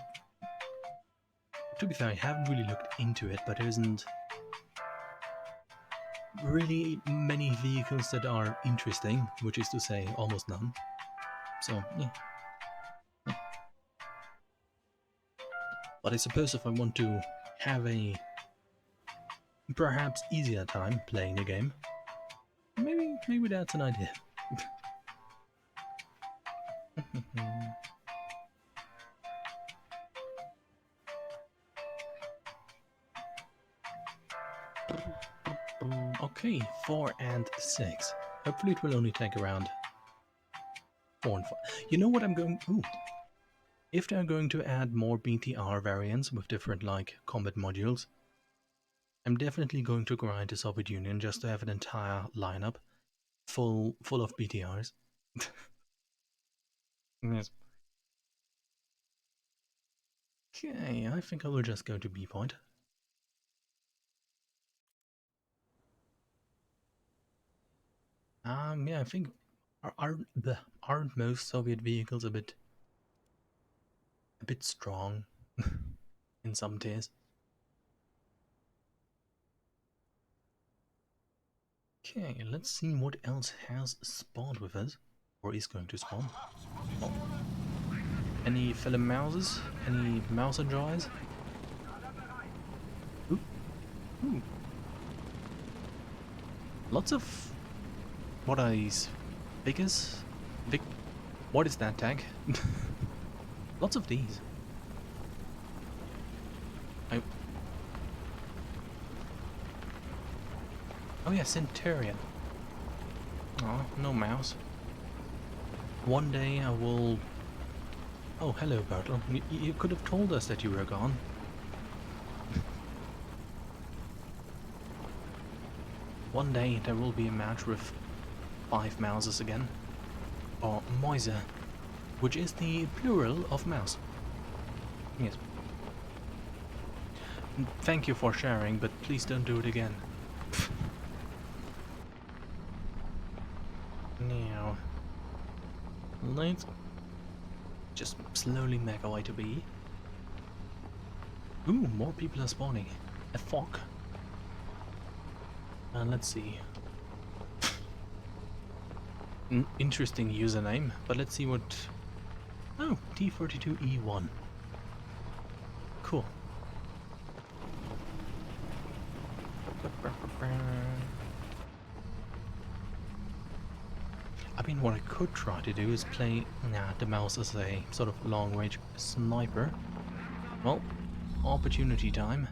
be fair, I haven't really looked into it, but there isn't really many vehicles that are interesting, which is to say, almost none. So, yeah. But I suppose if I want to have a perhaps easier time playing the game, maybe that's an idea. Okay, 4 and 6. Hopefully it will only take around 4 and 5. You know what I'm going... Ooh. If they're going to add more BTR variants with different, like, combat modules, I'm definitely going to grind the Soviet Union just to have an entire lineup full of BTRs. Yes. Okay, I think I will just go to B point. Yeah, I think aren't most Soviet vehicles a bit strong in some tiers? Okay, let's see what else has spawned with us, or is going to spawn. Oh. Any fellow mouses? Any mouse enjoys? Ooh. Ooh. Lots of... What are these? Figures? What is that tag? Lots of these. Oh yeah, Centurion. Oh, no mouse. One day I will... Oh, hello, Bertel. You could have told us that you were gone. One day there will be a match with 5 mouses again. Or Moise, which is the plural of mouse. Yes. Thank you for sharing, but please don't do it again. Now, let's Just slowly make our way to B. Ooh, more people are spawning. A fog. And let's see. An interesting username, but let's see what... Oh, T42E1. Cool. I mean, what I could try to do is play the mouse as a sort of long-range sniper. Well, opportunity time.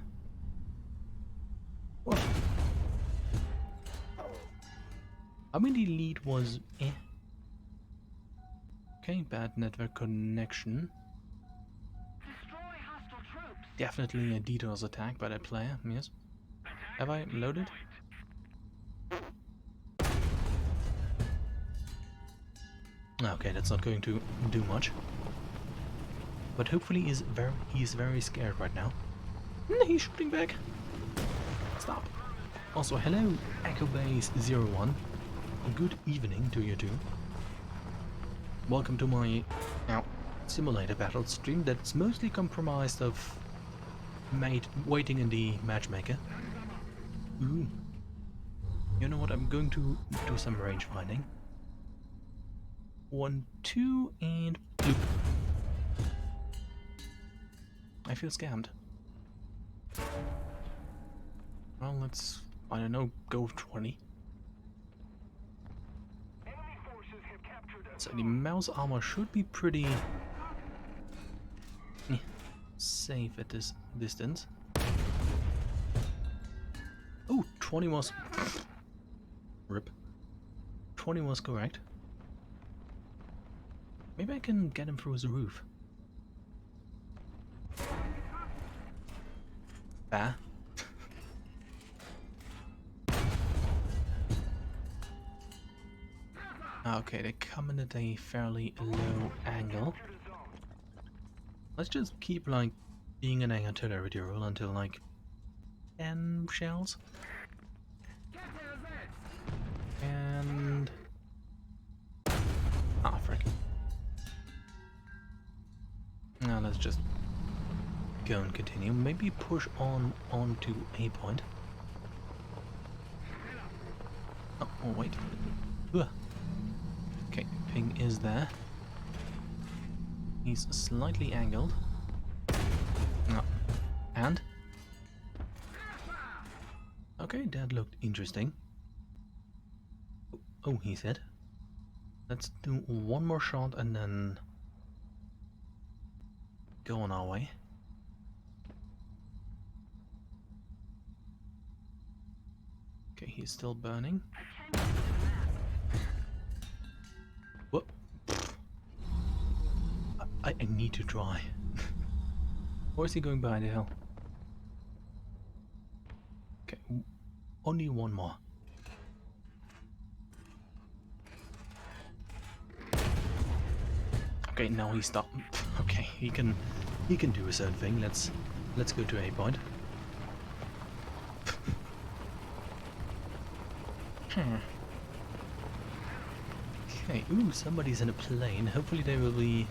Whoa. I mean, the lead was eh. Okay, bad network connection. Destroy hostile troops. Definitely a DDoS attack by that player, yes. Have I loaded? Okay, that's not going to do much. But hopefully he's very scared right now. He's shooting back. Stop. Also, hello, Echo Base 01. Good evening to you too. Welcome to my simulator battle stream that's mostly comprised of waiting in the matchmaker. Ooh. You know what? I'm going to do some range finding. 1, 2, and bloop. I feel scammed. Well, let's, I don't know, go 20. Enemy forces have captured a So the mouse armor should be pretty safe at this distance. Oh, 20 was... Rip. 20 was correct. Maybe I can get him through his roof. Ah. Okay, they come in at a fairly low angle. Let's just keep like being an artillery duel until like 10 shells. And ah, frick. Now let's just go and continue. Maybe push on to A point. Oh, wait. Ugh. Okay, ping is there. He's slightly angled. Oh. And? Okay, that looked interesting. Oh, he said. Let's do one more shot and then go on our way. Okay, he's still burning. Whoop. I need to try. Or is he going behind the hill? Okay, only one more. Okay, now he stopped. Okay, he can do his own thing. Let's go to A point. Okay, ooh, somebody's in a plane. Hopefully they will be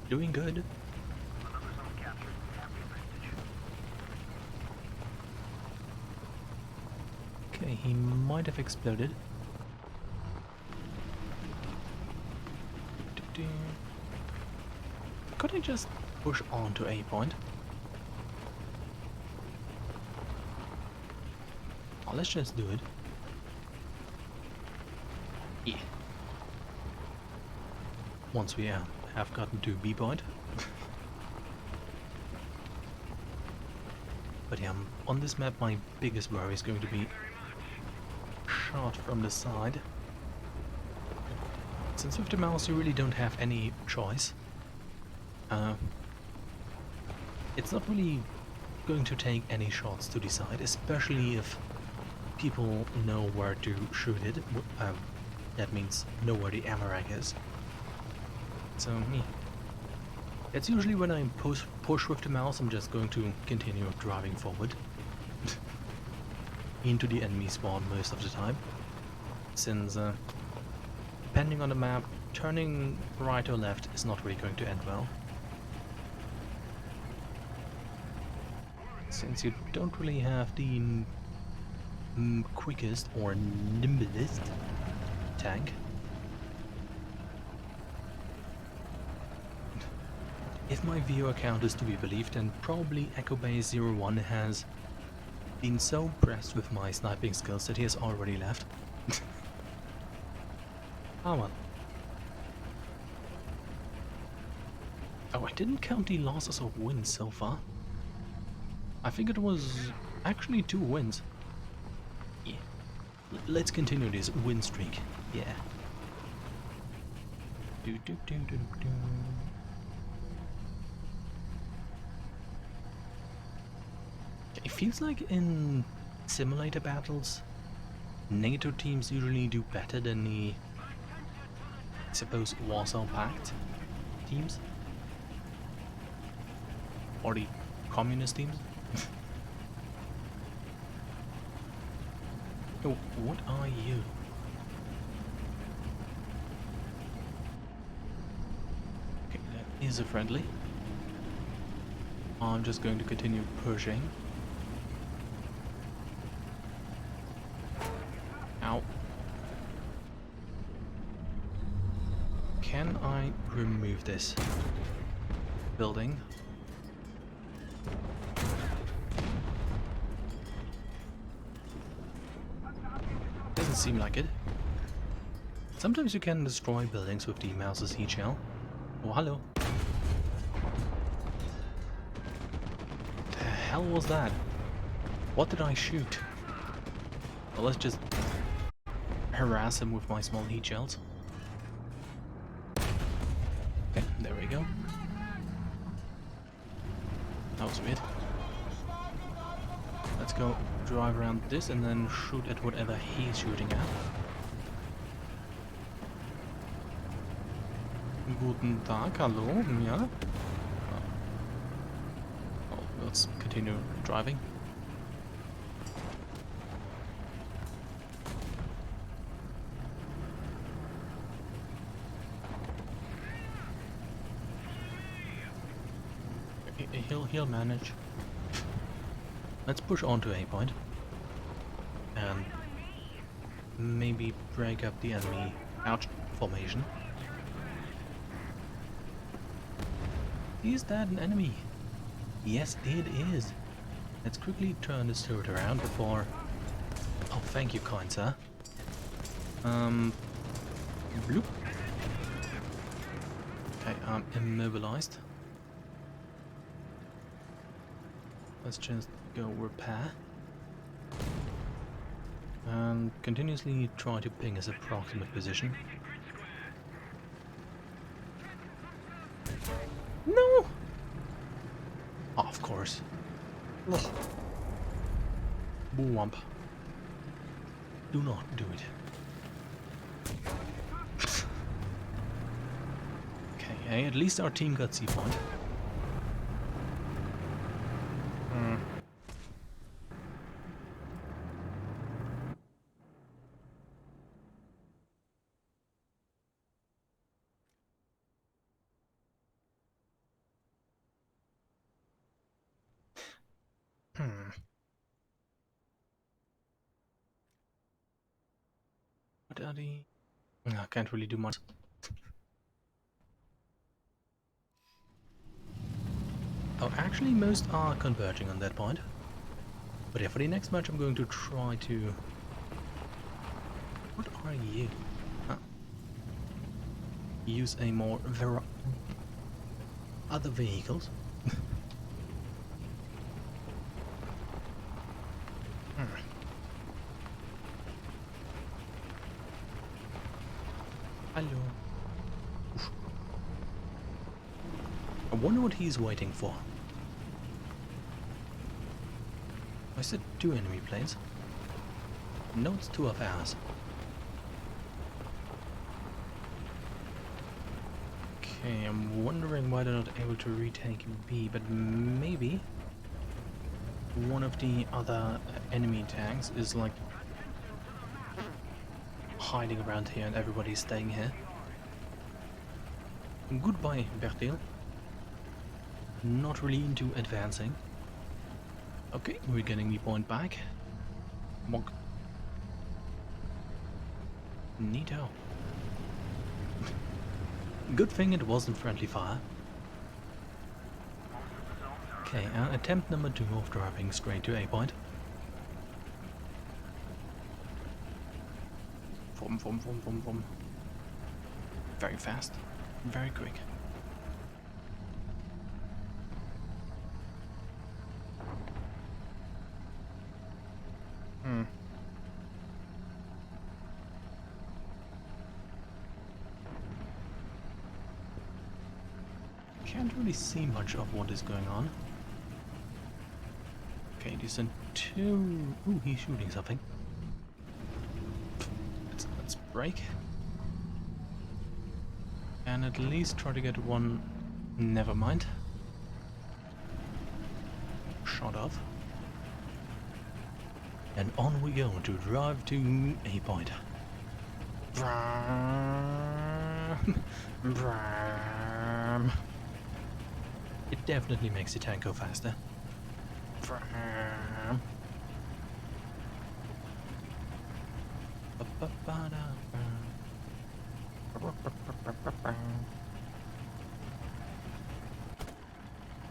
doing good. Okay, he might have exploded. Could I just push on to A point? Oh, let's just do it. Yeah. Once we have gotten to B point. But yeah, on this map my biggest worry is going to be shot from the side. Since with the mouse you really don't have any choice. It's not really going to take any shots to the side, especially if people know where to shoot it. That means know where the ammo rack is. So yeah. It's usually when I push with the mouse, I'm just going to continue driving forward into the enemy spawn most of the time. Since depending on the map, turning right or left is not really going to end well. Since you don't really have the quickest or nimblest tank. If my viewer count is to be believed, then probably Echo Base 01 has been so impressed with my sniping skills that he has already left. Ah well. Oh, I didn't count the losses of wins so far. I think it was actually 2 wins. Yeah. Let's continue this win streak. Yeah. Do do do do do. It feels like in simulator battles, NATO teams usually do better than the, I suppose, Warsaw Pact teams. Or the communist teams. Oh, what are you? Okay, that is a friendly. I'm just going to continue pushing. Ow. Can I remove this building? Doesn't seem like it. Sometimes you can destroy buildings with the mouse's heat shell. Oh, hello. The hell was that? What did I shoot? Well, let's just harass him with my small heat shells. Okay, there we go. That was weird. Let's go drive around this and then shoot at whatever he's shooting at. Guten Tag, hallo, ja. Oh, let's continue driving. He'll manage. Let's push on to A point and maybe break up the enemy ouch formation. Is that an enemy? Yes, it is. Let's quickly turn this turret around before... Oh, thank you, kind sir. Bloop. Okay, I'm immobilized. Let's just go repair. And continuously try to ping his approximate position. No! Oh, of course. Ugh. Womp. Do not do it. Okay, hey, at least our team got C point. What are the... I can't really do much. Oh, actually most are converging on that point. But yeah, for the next match I'm going to try to... What are you? Huh. Use a more other vehicles. Hello. Oof. I wonder what he's waiting for. I said 2 enemy planes. No, it's 2 of ours. Okay, I'm wondering why they're not able to retake B, but maybe one of the other enemy tanks is like hiding around here and everybody's staying here. Goodbye, Bertil. Not really into advancing. Okay, we're getting the point back. Monk. Neato. Good thing it wasn't friendly fire. Okay, attempt number 2 of driving straight to A point. Vom. Very fast, very quick. Can't really see much of what is going on. Okay, decent 2. Ooh, he's shooting something. Let's brake. And at least try to get one. Never mind. Shot off. And on we go to drive to A point. Bram. It definitely makes the tank go faster. Bram.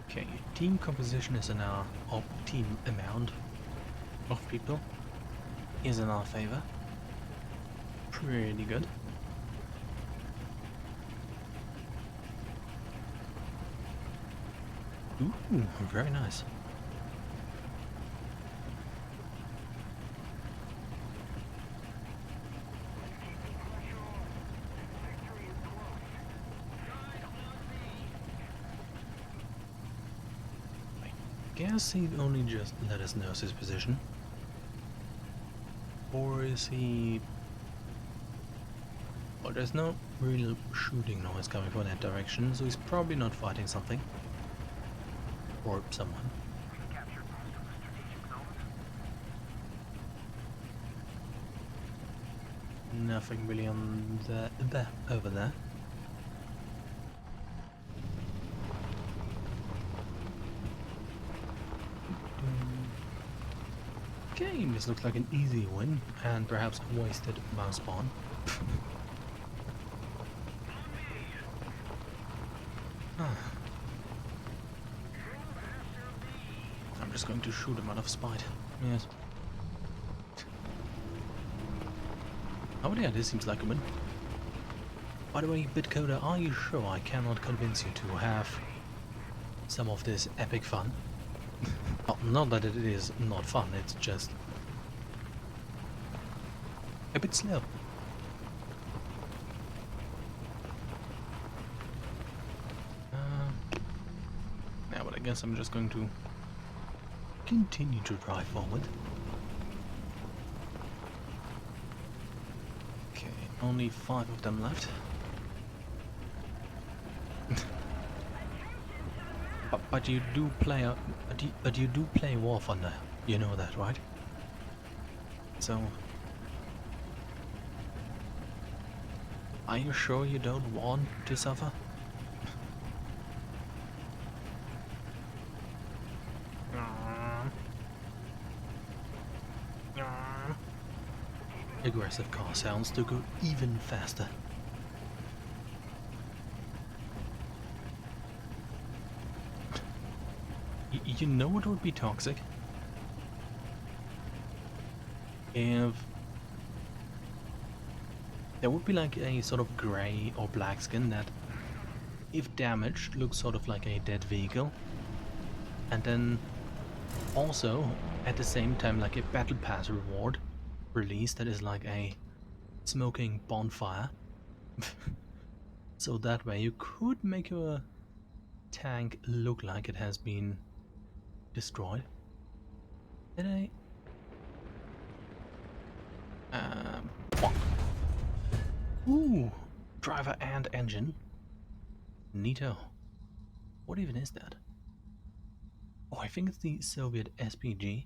Okay, team composition is in our team amount of people is in our favor. Pretty good. Ooh, very nice. Guess he only just let us know his position. Or is he... Well, there's no real shooting noise coming from that direction, so he's probably not fighting something. Or someone. Nothing really on over there. Okay, this looks like an easy win, and perhaps a wasted mouse spawn. I'm just going to shoot him out of spite. Yes. Oh yeah, this seems like a win. By the way, Bitcoder, are you sure I cannot convince you to have some of this epic fun? Well, not that it is not fun, it's just a bit slow. Yeah, but I guess I'm just going to continue to drive forward. Okay, only 5 of them left. But you do play but you do play War Thunder. You know that, right? So, are you sure you don't want to suffer? Aggressive car sounds to go even faster. You know what would be toxic? If there would be like a sort of grey or black skin that, if damaged, looks sort of like a dead vehicle, and then also at the same time like a battle pass reward release that is like a smoking bonfire. So that way you could make your tank look like it has been destroyed. Did I? Bonk. Ooh, driver and engine. Neato. What even is that? Oh, I think it's the Soviet SPG.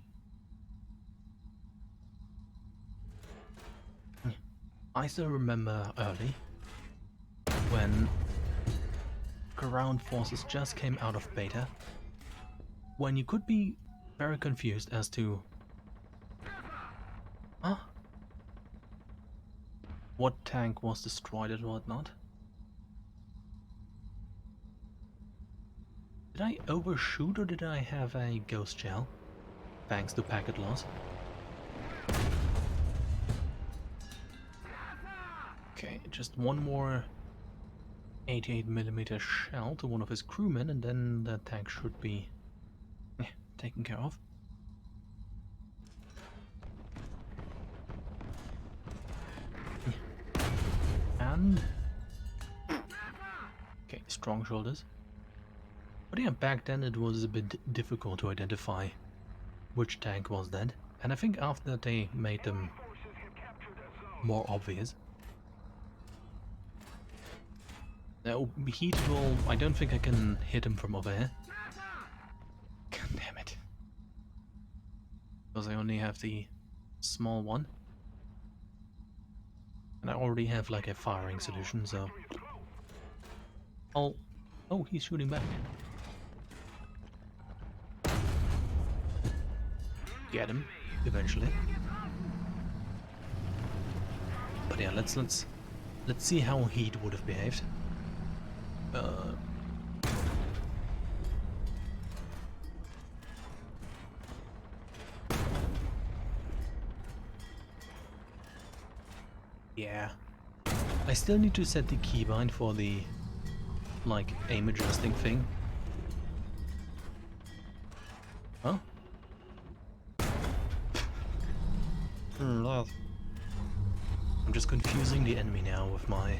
I still remember early when ground forces just came out of beta, when you could be very confused as to what tank was destroyed and what not. Did I overshoot or did I have a ghost shell? Thanks to packet loss. Okay, just one more 88mm shell to one of his crewmen and then the tank should be taken care of. And okay, strong shoulders. But yeah, back then it was a bit difficult to identify which tank was dead, and I think after that they made them more obvious. Now, heat will... I don't think I can hit him from over here. God damn it. Because I only have the small one. And I already have like a firing solution, so... I'll... Oh, he's shooting back. Get him, eventually. But yeah, let's see how heat would have behaved. Yeah. I still need to set the keybind for the, like, aim adjusting thing. Huh? Yes. I'm just confusing the enemy now with my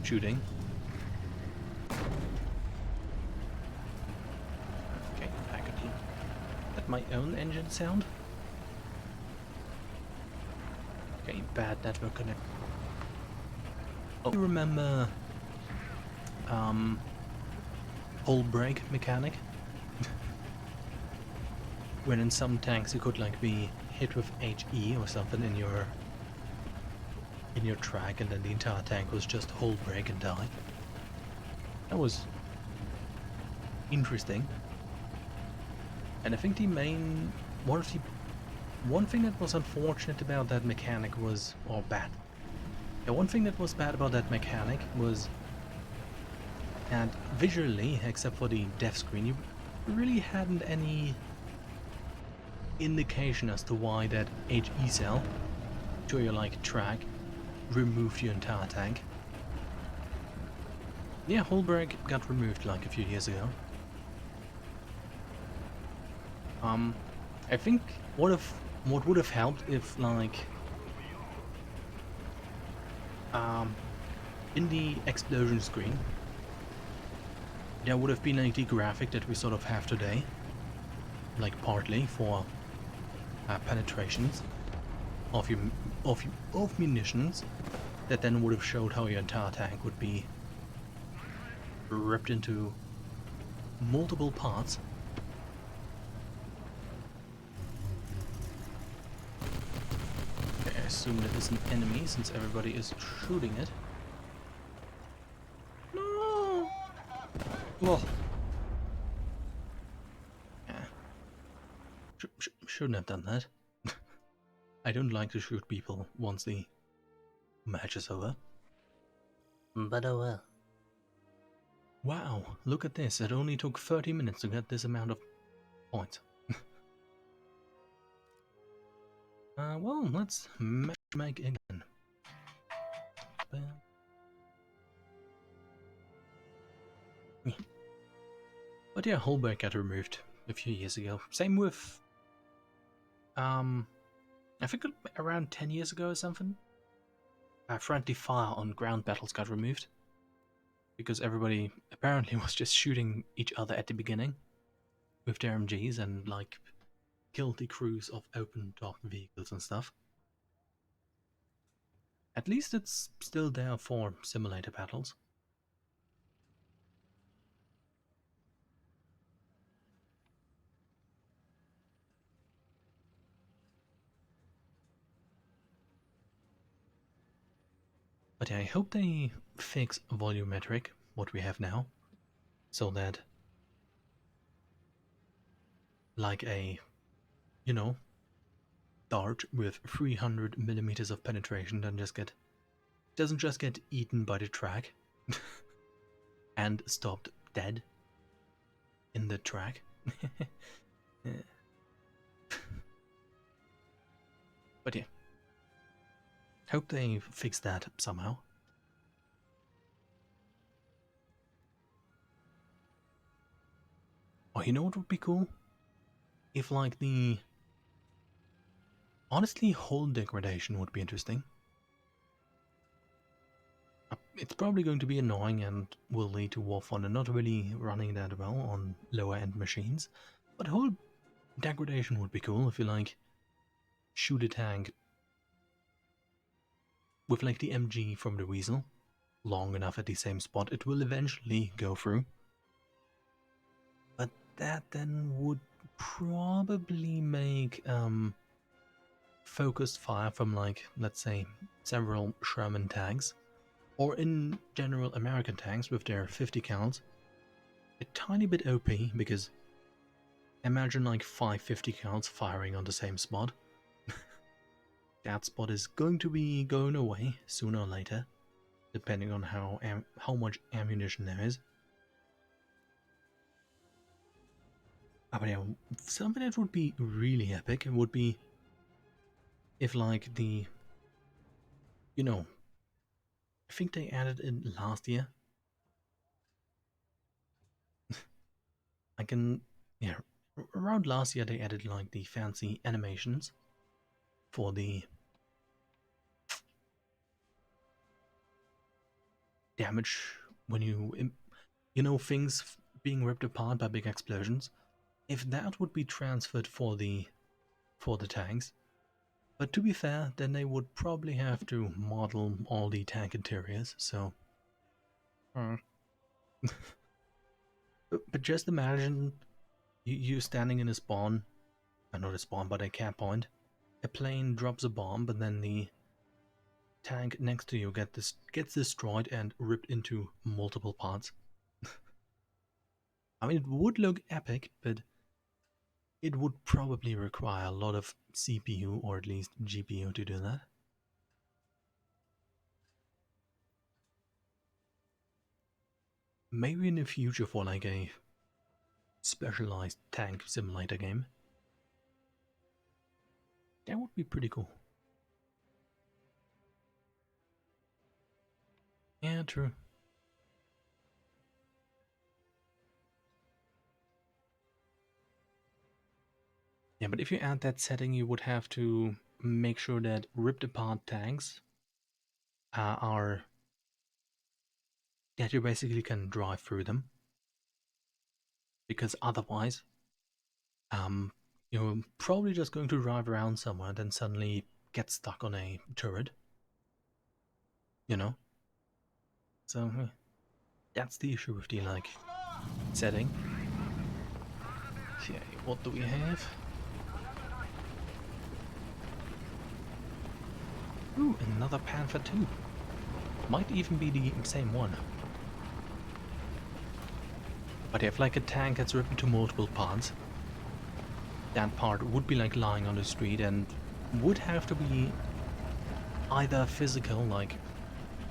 shooting. Okay, I could look at my own engine sound. Okay, bad network connection. Oh, you remember hull brake mechanic? When in some tanks you could like be hit with HE or something in your track and then the entire tank was just hull brake and die. That was interesting. And I think the main one thing that was unfortunate about that mechanic was, or bad. Yeah, one thing that was bad about that mechanic was that visually, except for the dev screen, you really hadn't any indication as to why that HE cell to your like track removed your entire tank. Yeah, hull brake got removed like a few years ago. I think what would have helped if like in the explosion screen there would have been like the graphic that we sort of have today, like partly for penetrations of munitions, that then would have showed how your entire tank would be ripped into multiple parts. Okay, I assume that is an enemy since everybody is shooting it. No! Oh, Yeah. Shouldn't have done that. I don't like to shoot people once the match is over. But oh well. Wow, look at this. It only took 30 minutes to get this amount of points. Well, let's matchmake again. But yeah, Holberg got removed a few years ago. Same with, I think around 10 years ago or something. Friendly fire on ground battles got removed. Because everybody apparently was just shooting each other at the beginning with their MGs and like killed the crews of open top vehicles and stuff. At least it's still there for simulator battles. But yeah, I hope they fix volumetric what we have now, so that like a, you know, dart with 300 millimeters of penetration doesn't just get eaten by the track and stopped dead in the track. But yeah, hope they fix that somehow. Oh, you know what would be cool? If like the... Honestly, hull degradation would be interesting. It's probably going to be annoying and will lead to War Thunder not really running that well on lower end machines, but hull degradation would be cool if you like shoot a tank with like the MG from the Weasel long enough at the same spot, it will eventually go through. But that then would probably make focused fire from like, let's say, several Sherman tanks, or in general American tanks with their 50 cals, a tiny bit OP, because imagine like 550 cals firing on the same spot. That spot is going to be going away sooner or later, depending on how much ammunition there is. But yeah, something that would be really epic would be if like the, you know, I think they added it last year. I can, yeah, around last year they added like the fancy animations for the damage when you know, things being ripped apart by big explosions. If that would be transferred for the tanks, but to be fair, then they would probably have to model all the tank interiors. So, but just imagine you standing in a spawn, not a spawn, but a cap point. A plane drops a bomb, but then the tank next to you gets destroyed and ripped into multiple parts. I mean, it would look epic, but it would probably require a lot of CPU or at least GPU to do that. Maybe in the future for like a specialized tank simulator game. That would be pretty cool. Yeah, true. Yeah, but if you add that setting, you would have to make sure that ripped apart tanks are that you basically can drive through them, because otherwise, you're probably just going to drive around somewhere and then suddenly get stuck on a turret. You know. So that's the issue with the like setting. Okay, what do we have? Ooh, another Panther 2. Might even be the same one. But if like a tank gets ripped into multiple parts, that part would be like lying on the street and would have to be either physical, like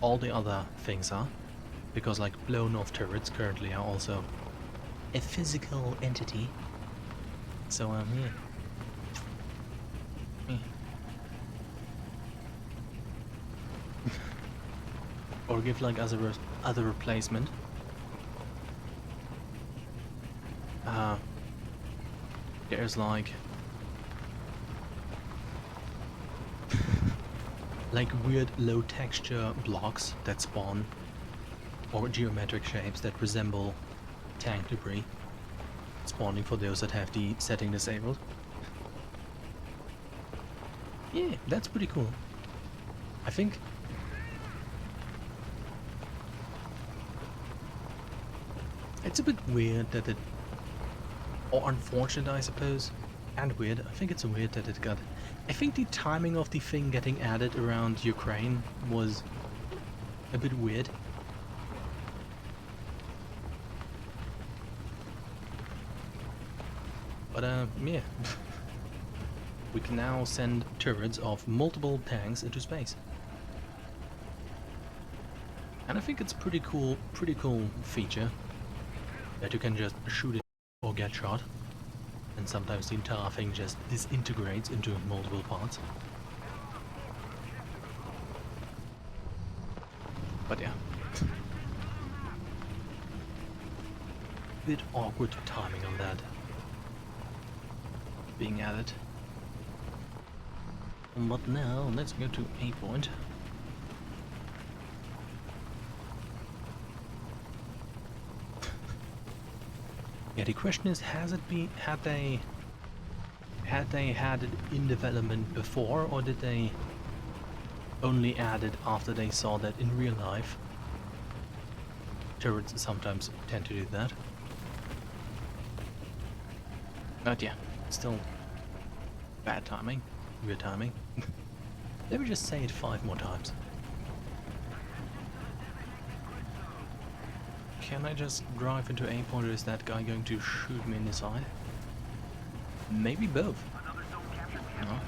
all the other things are, because like blown off turrets currently are also a physical entity. So yeah. Or give like as a other replacement. There's like weird low texture blocks that spawn, or geometric shapes that resemble tank debris, spawning for those that have the setting disabled. Yeah, that's pretty cool. I think it's a bit weird that it, or unfortunate I suppose, and weird. I think it's weird that it got... I think the timing of the thing getting added around Ukraine was a bit weird. But yeah. We can now send turrets of multiple tanks into space. And I think it's pretty cool feature that you can just shoot it or get shot. And sometimes the entire thing just disintegrates into multiple parts. But yeah. Bit awkward timing on that being added. But now let's go to A point. Yeah, the question is, had they had it in development before, or did they only add it after they saw that in real life turrets sometimes tend to do that? But yeah, still bad timing, weird timing. Let me just say it 5 more times. Can I just drive into A point, or is that guy going to shoot me in the side? Maybe both. No.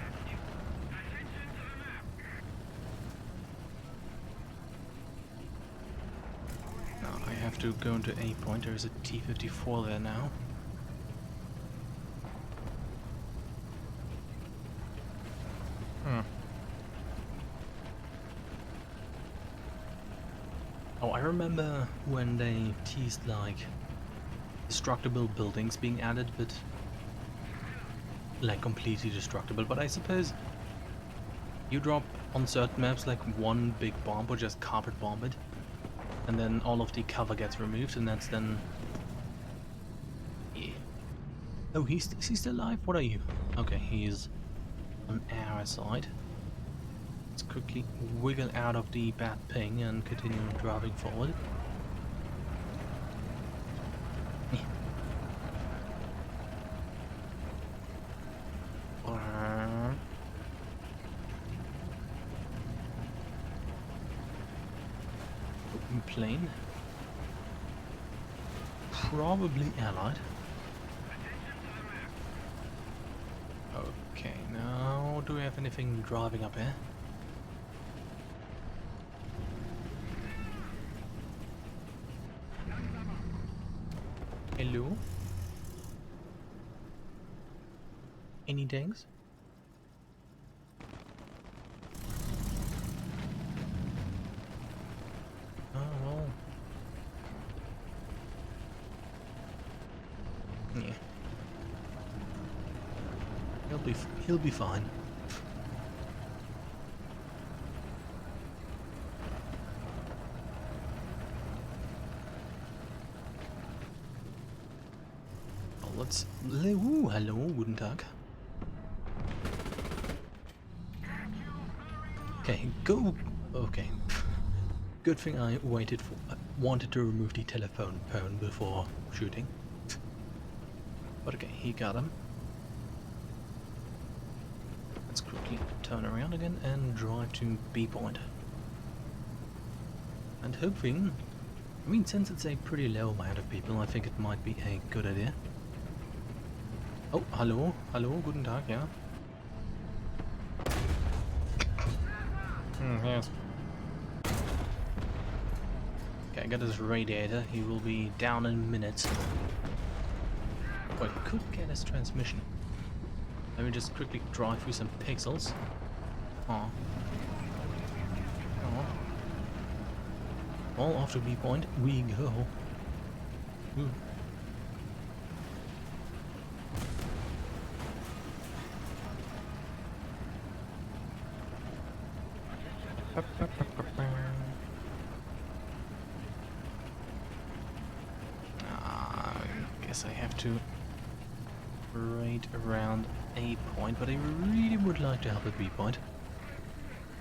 No, I have to go into A point. There is a T-54 there now. Oh, I remember when they teased like destructible buildings being added, but like completely destructible. But I suppose you drop on certain maps like one big bomb or just carpet bomb it, and then all of the cover gets removed, and that's then. Yeah. Oh, is he still alive? What are you? Okay, he's on our side. Let's quickly wiggle out of the bad ping and continue driving forward. Open plane. Probably allied. Okay, now do we have anything driving up here? Hello? Any things? Oh well. Yeah. He'll be fine. Oh, let's. Ooh, hello, guten Tag. Okay, go. Okay. Good thing I wanted to remove the telephone phone before shooting. But okay, he got him. Let's quickly turn around again and drive to B point. And hoping, I mean, since it's a pretty low amount of people, I think it might be a good idea. Oh, hello, guten Tag, yeah. Yes. Okay, I got his radiator. He will be down in minutes. Oh, I could get his transmission. Let me just quickly drive through some pixels. Oh. Oh. All after B point, we go. Ooh. I guess I have to right around A point, but I really would like to help at B point.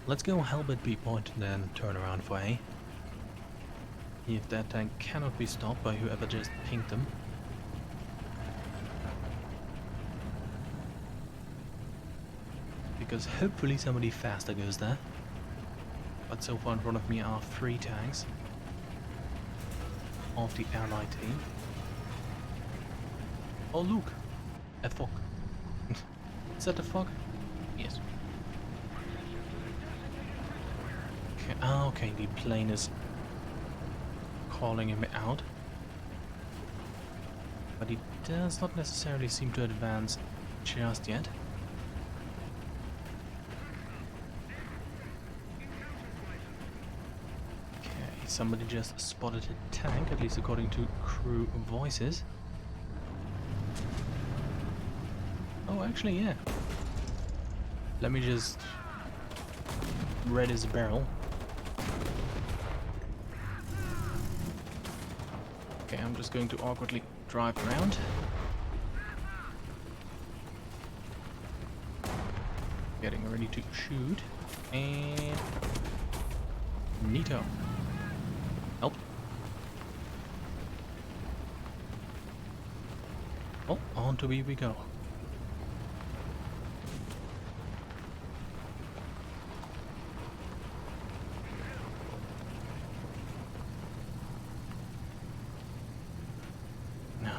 Let's go help at B point and then turn around for A. If that tank cannot be stopped by whoever just pinged them. Because hopefully somebody faster goes there. But so far in front of me are 3 tanks of the allied team. Oh look! A fog. Is that a fog? Yes. Okay, okay, the plane is calling him out. But he does not necessarily seem to advance just yet. Okay, somebody just spotted a tank, at least according to crew voices. Oh, actually, yeah. Let me just red his barrel. Okay, I'm just going to awkwardly drive around. Getting ready to shoot. And... neato. Help. Oh, on to B we go.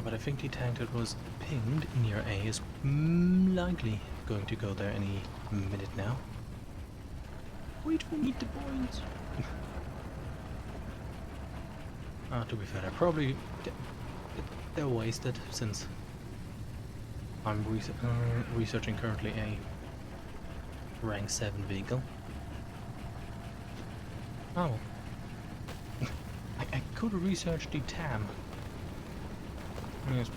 But I think the tank that was pinged near A is likely going to go there any minute now. Wait for me to points. To be fair, they're wasted since I'm researching currently a rank 7 vehicle. Oh. I could research the TAM. Yes.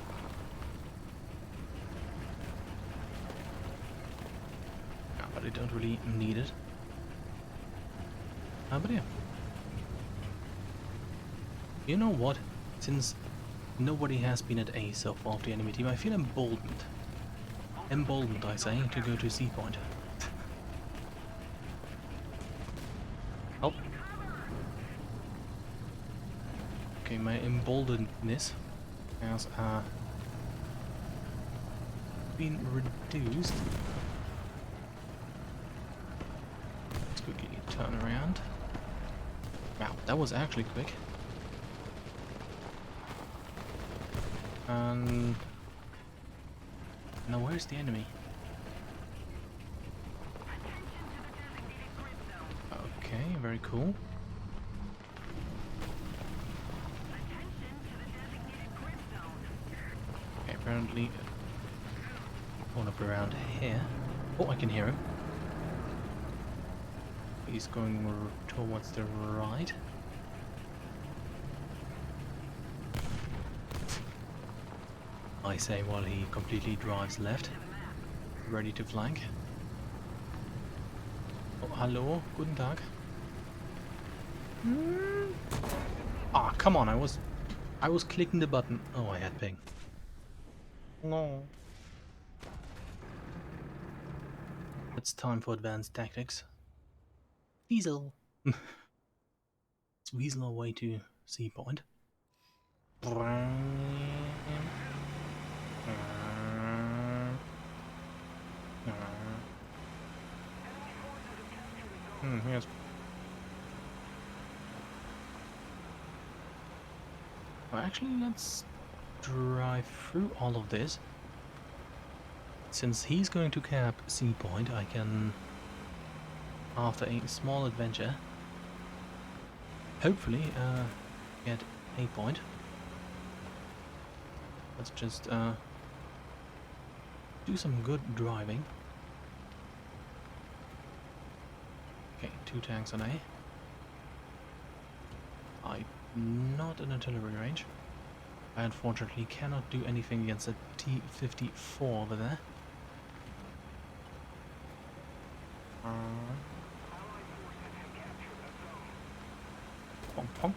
Yeah, but I don't really need it. But yeah. You know what? Since nobody has been at A so far of the enemy team, I feel emboldened. Emboldened, I say, to go to C point. Help. Okay, my emboldenedness has been reduced. Let's quickly turn around. Wow, that was actually quick. And now where's the enemy? Okay, very cool. Apparently one up around here. Oh, I can hear him. He's going towards the right. I say while he completely drives left, ready to flank. Oh, hello, guten Tag. Ah, come on, I was clicking the button. Oh, I had ping. No. It's time for advanced tactics. Weasel. Let's weasel our way to C point. Yes. Well, actually, let's drive through all of this. Since he's going to cap C point, I can, after a small adventure, hopefully get A point. Let's just do some good driving. Okay, 2 tanks on A. Not an artillery range. I unfortunately cannot do anything against a T-54 over there. Ponk ponk.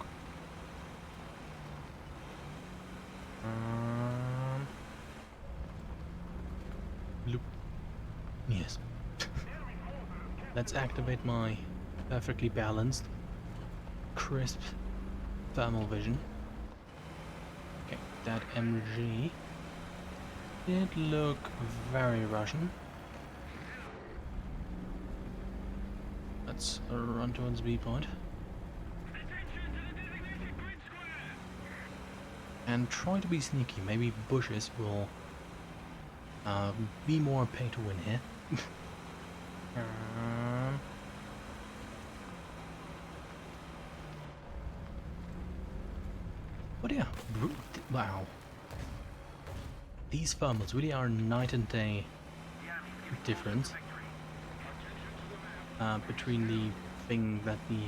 Loop. Yes. Let's activate my perfectly balanced, crisp thermal vision. Okay, that MG did look very Russian. Let's run towards B point. And try to be sneaky. Maybe bushes will Be more pay to win here. But yeah, wow. These thermals really are night and day difference between the thing that the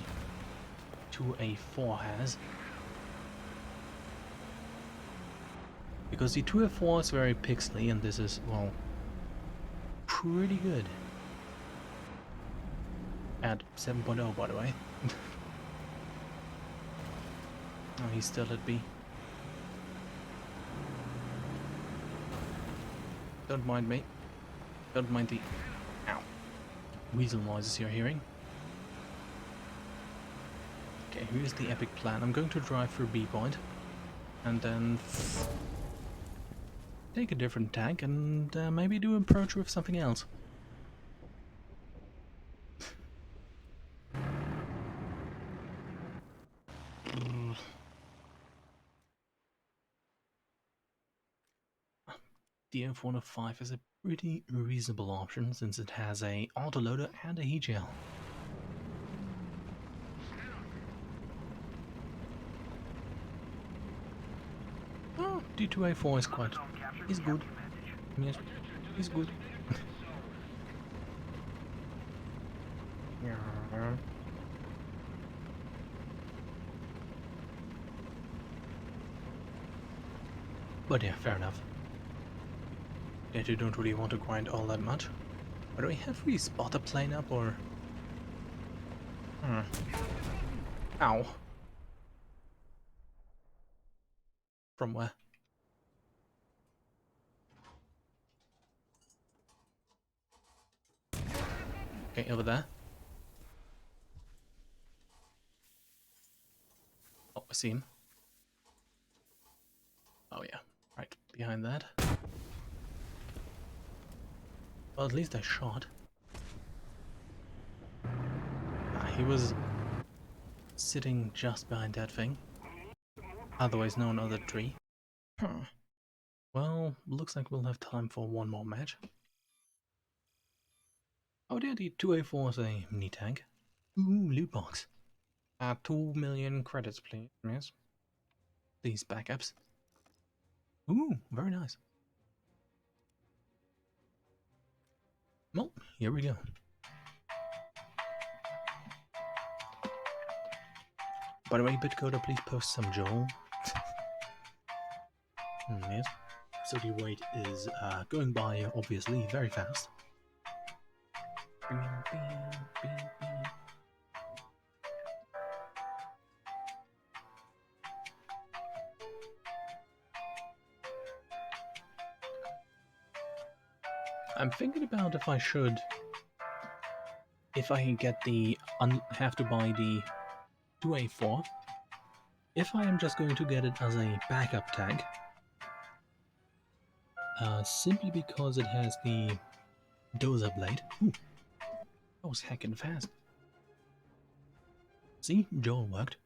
2A4 has. Because the 2A4 is very pixely and this is, well, pretty good. At 7.0 by the way. Oh, he's still at B. Don't mind me. Don't mind the ow weasel noises you're hearing. Okay, here's the epic plan. I'm going to drive through B point and then take a different tank and maybe do approach with something else. The F105 is a pretty reasonable option since it has a autoloader and a heat gel. Oh, D2A4 is quite... is good. Yes, he's good. But yeah, fair enough. That you don't really want to grind all that much. But do we have we spot a plane up or... Ow. From where? Okay, over there. Oh, I see him. Oh yeah, right behind that. Well, at least I shot. He was sitting just behind that thing. Otherwise known as a tree. Well, looks like we'll have time for one more match. Oh dear, the 2A4 is a mini tank. Ooh, loot box. 2 million credits, please. Yes. These backups. Ooh, very nice. Well, here we go. By the way, Bitcoder, please post some Joel. Yes. So the wait is going by, obviously, very fast. I'm thinking about if I should, if I can get the, have to buy the 2A4, if I am just going to get it as a backup tag, simply because it has the dozer blade. Ooh, that was heckin' fast. See, Joel worked.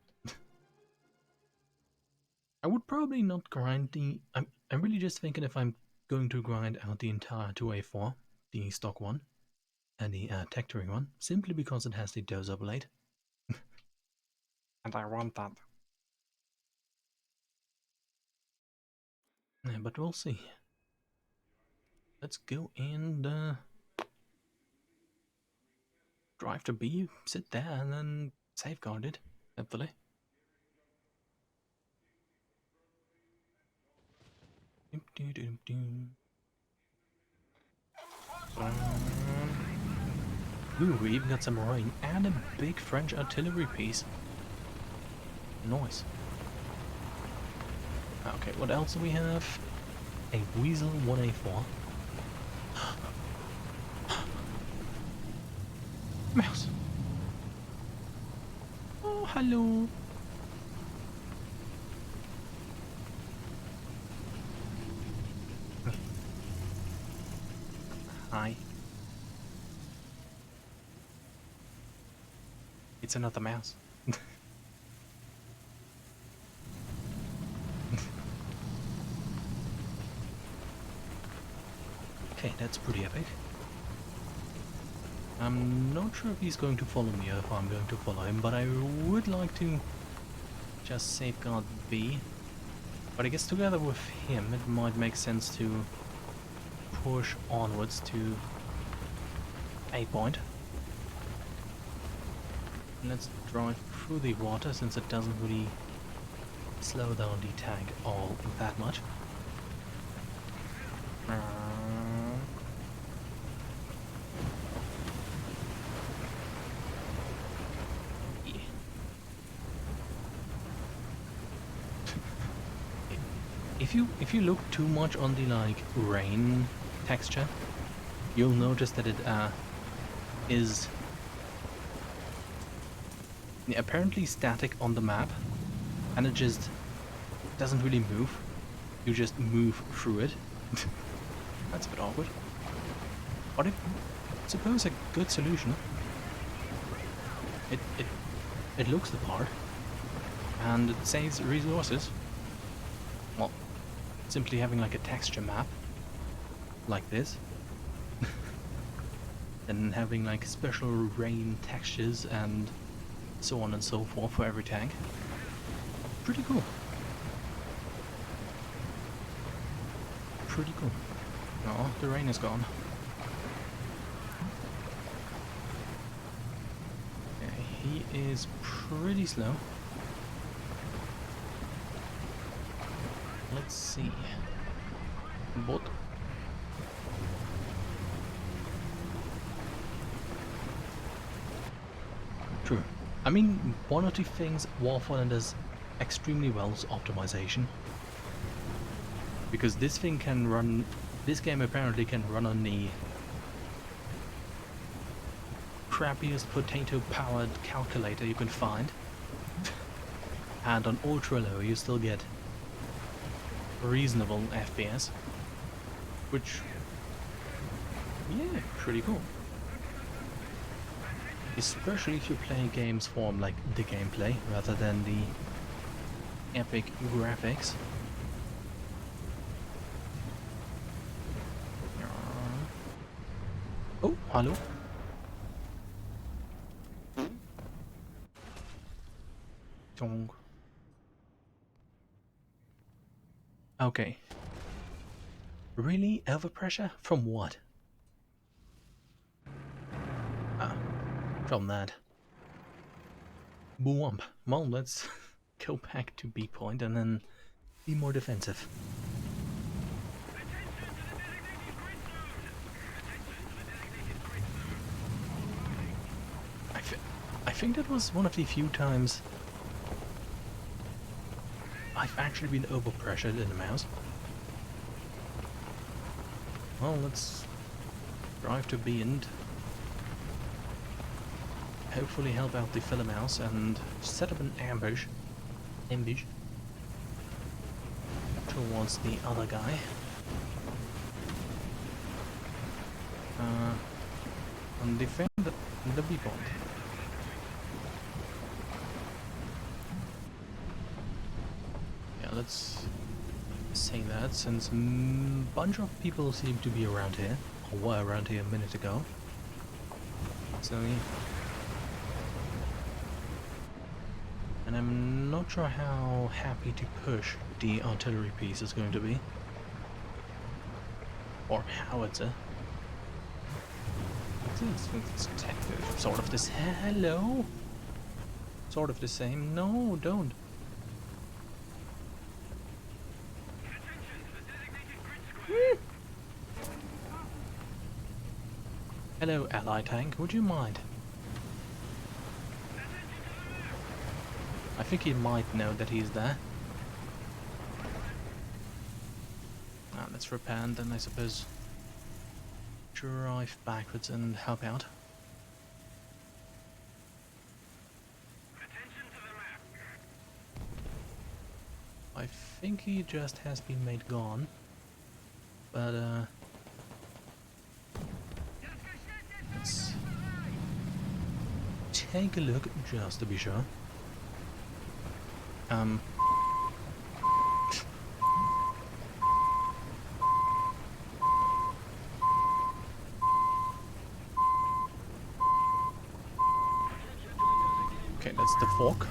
I would probably not grind the... I'm really just thinking if I'm going to grind out the entire 2A4, the stock one, and the Tectoring one, simply because it has the dozer blade. And I want that. Yeah, but we'll see. Let's go and drive to B, sit there, and then safeguard it, hopefully. Ooh, we even got some rain and a big French artillery piece. Nice. Okay, what else do we have? A Weasel 1A4. Mouse. Oh, hello. Hi. It's another mouse. Okay, that's pretty epic. I'm not sure if he's going to follow me or if I'm going to follow him, but I would like to just safeguard B. But I guess together with him it might make sense to push onwards to A point. Let's drive through the water since it doesn't really slow down the tank all that much. Yeah. If you look too much on the like rain texture, you'll notice that it is apparently static on the map, and it just doesn't really move. You just move through it. That's a bit awkward. But I suppose a good solution. It looks the part, and it saves resources. Well, simply having like a texture map like this, and having like special rain textures and so on and so forth for every tank. Pretty cool. Pretty cool. Oh, the rain is gone. Okay, he is pretty slow. Let's see. Bot. True. I mean, one of the things Warframe does extremely well is optimization. Because this thing can run... This game apparently can run on the crappiest potato-powered calculator you can find. And on ultra low you still get reasonable FPS. Which... yeah, pretty cool. Especially if you play games from like the gameplay rather than the epic graphics. Oh, hello. Dong. Okay. Really? Overpressure? From what? Ah, from that. Boom. Well, let's go back to B point and then be more defensive. I think that was one of the few times I've actually been overpressured in the mouse. Well, let's drive to B and hopefully help out the fellow mouse and set up an ambush towards the other guy. And defend the B point. Yeah, let's say that since a bunch of people seem to be around here, or were around here a minute ago. So yeah. And I'm not sure how happy to push the artillery piece is going to be. Or howitzer. It's sort of this. Hello? Sort of the same. No, don't. Hello, ally tank. Would you mind? I think he might know that he's there. Let's repair and then I suppose drive backwards and help out. I think he just has been made gone, but let's take a look just to be sure. fork.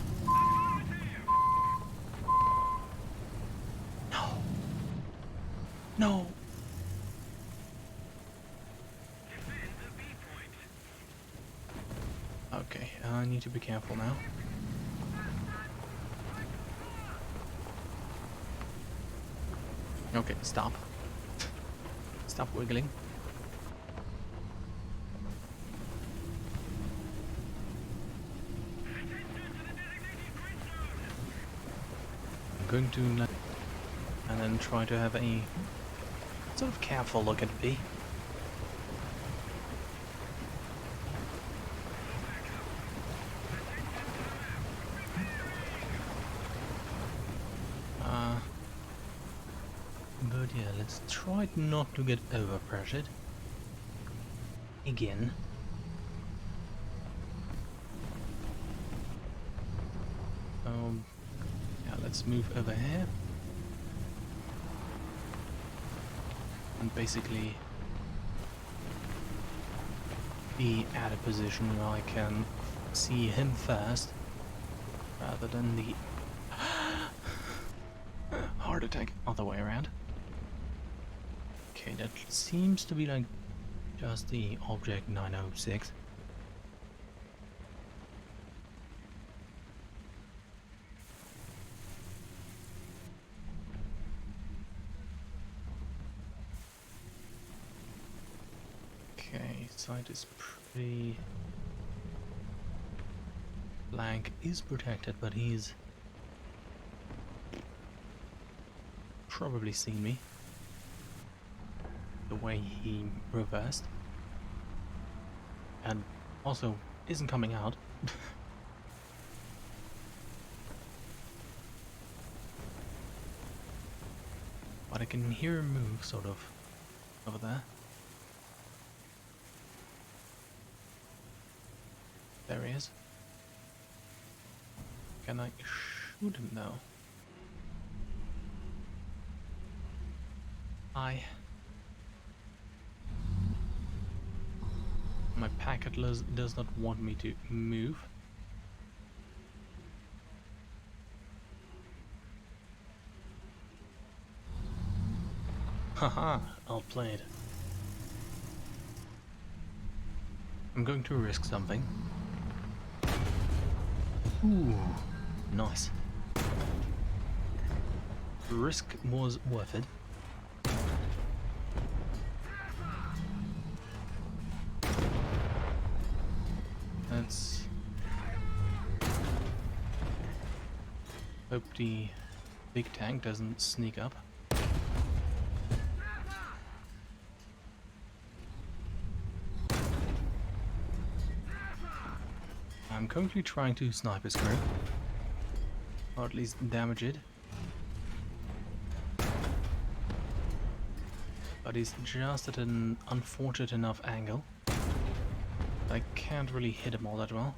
No. No. Okay, I need to be careful now. Okay, stop. Stop wiggling. I'm going to let and then try to have a sort of careful look at B. But yeah, let's try not to get overpressured. Again. Yeah, let's move over here. And basically be at a position where I can see him first, rather than the heart attack other way around. Okay, that seems to be like just the object 906. Okay, site is pretty blank, is protected, but he's probably seen me the way he reversed, and also isn't coming out. But I can hear him move sort of over there. There he is. Can I shoot him now? My packet does not want me to move. Haha, outplayed. I'm going to risk something. Ooh, nice. Risk was worth it. Let's hope the big tank doesn't sneak up. I'm currently trying to snipe his crew, or at least damage it. But he's just at an unfortunate enough angle. I can't really hit him all that well.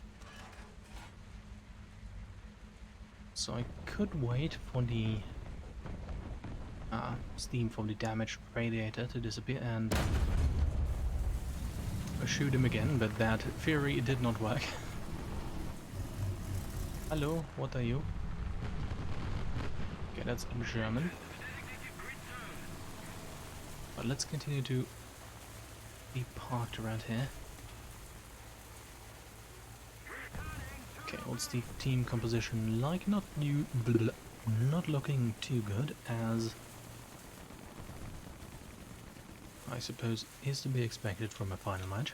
So I could wait for the steam from the damaged radiator to disappear and shoot him again, but that theory did not work. Hello, what are you? Okay, that's German. But let's continue to be parked around here. Okay, what's the team composition like? Not looking too good, as I suppose is to be expected from a final match.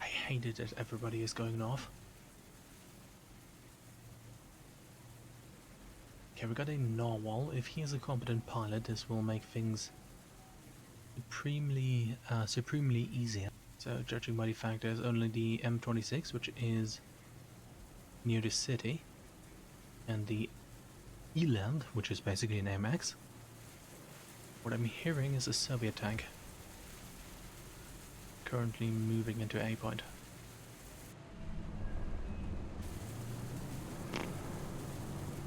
I hate it that everybody is going off. Okay, we got a narwhal. If he is a competent pilot, this will make things supremely easier. So, judging by the fact there's only the M26, which is near the city, and the Eland, which is basically an AMX. What I'm hearing is a Soviet tank currently moving into A point.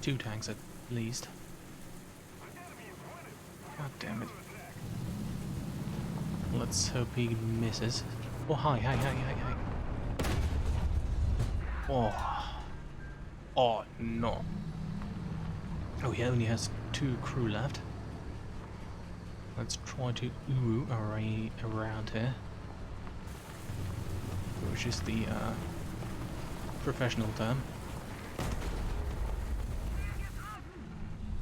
Two tanks at least. God damn it. Let's hope he misses. Oh, hi. Oh. Oh, no. Oh, he only has 2 crew left. Let's try to ooh around here. Which is the professional term.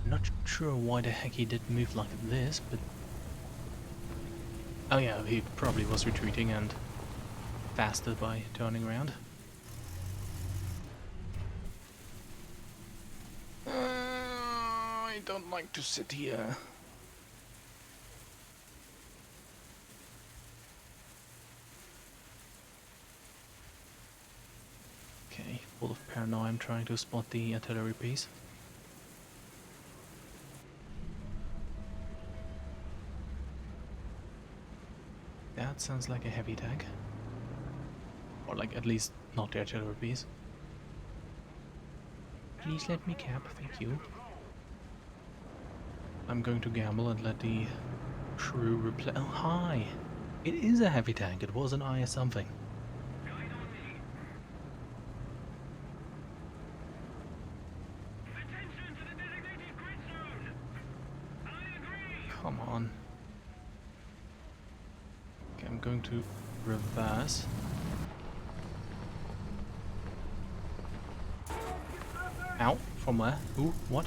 Not sure why the heck he did move like this, but... Oh yeah, he probably was retreating and faster by turning around. I don't like to sit here. Okay, full of paranoia, I'm trying to spot the artillery piece. That sounds like a heavy tank. Or like at least not the artillery piece. Please let me cap, thank you. I'm going to gamble and let the crew replay. Oh, hi! It is a heavy tank, it was an IS something. Attention to the designated grid zone! I agree! Come on. Okay, I'm going to reverse. Ow, from where? Ooh, what?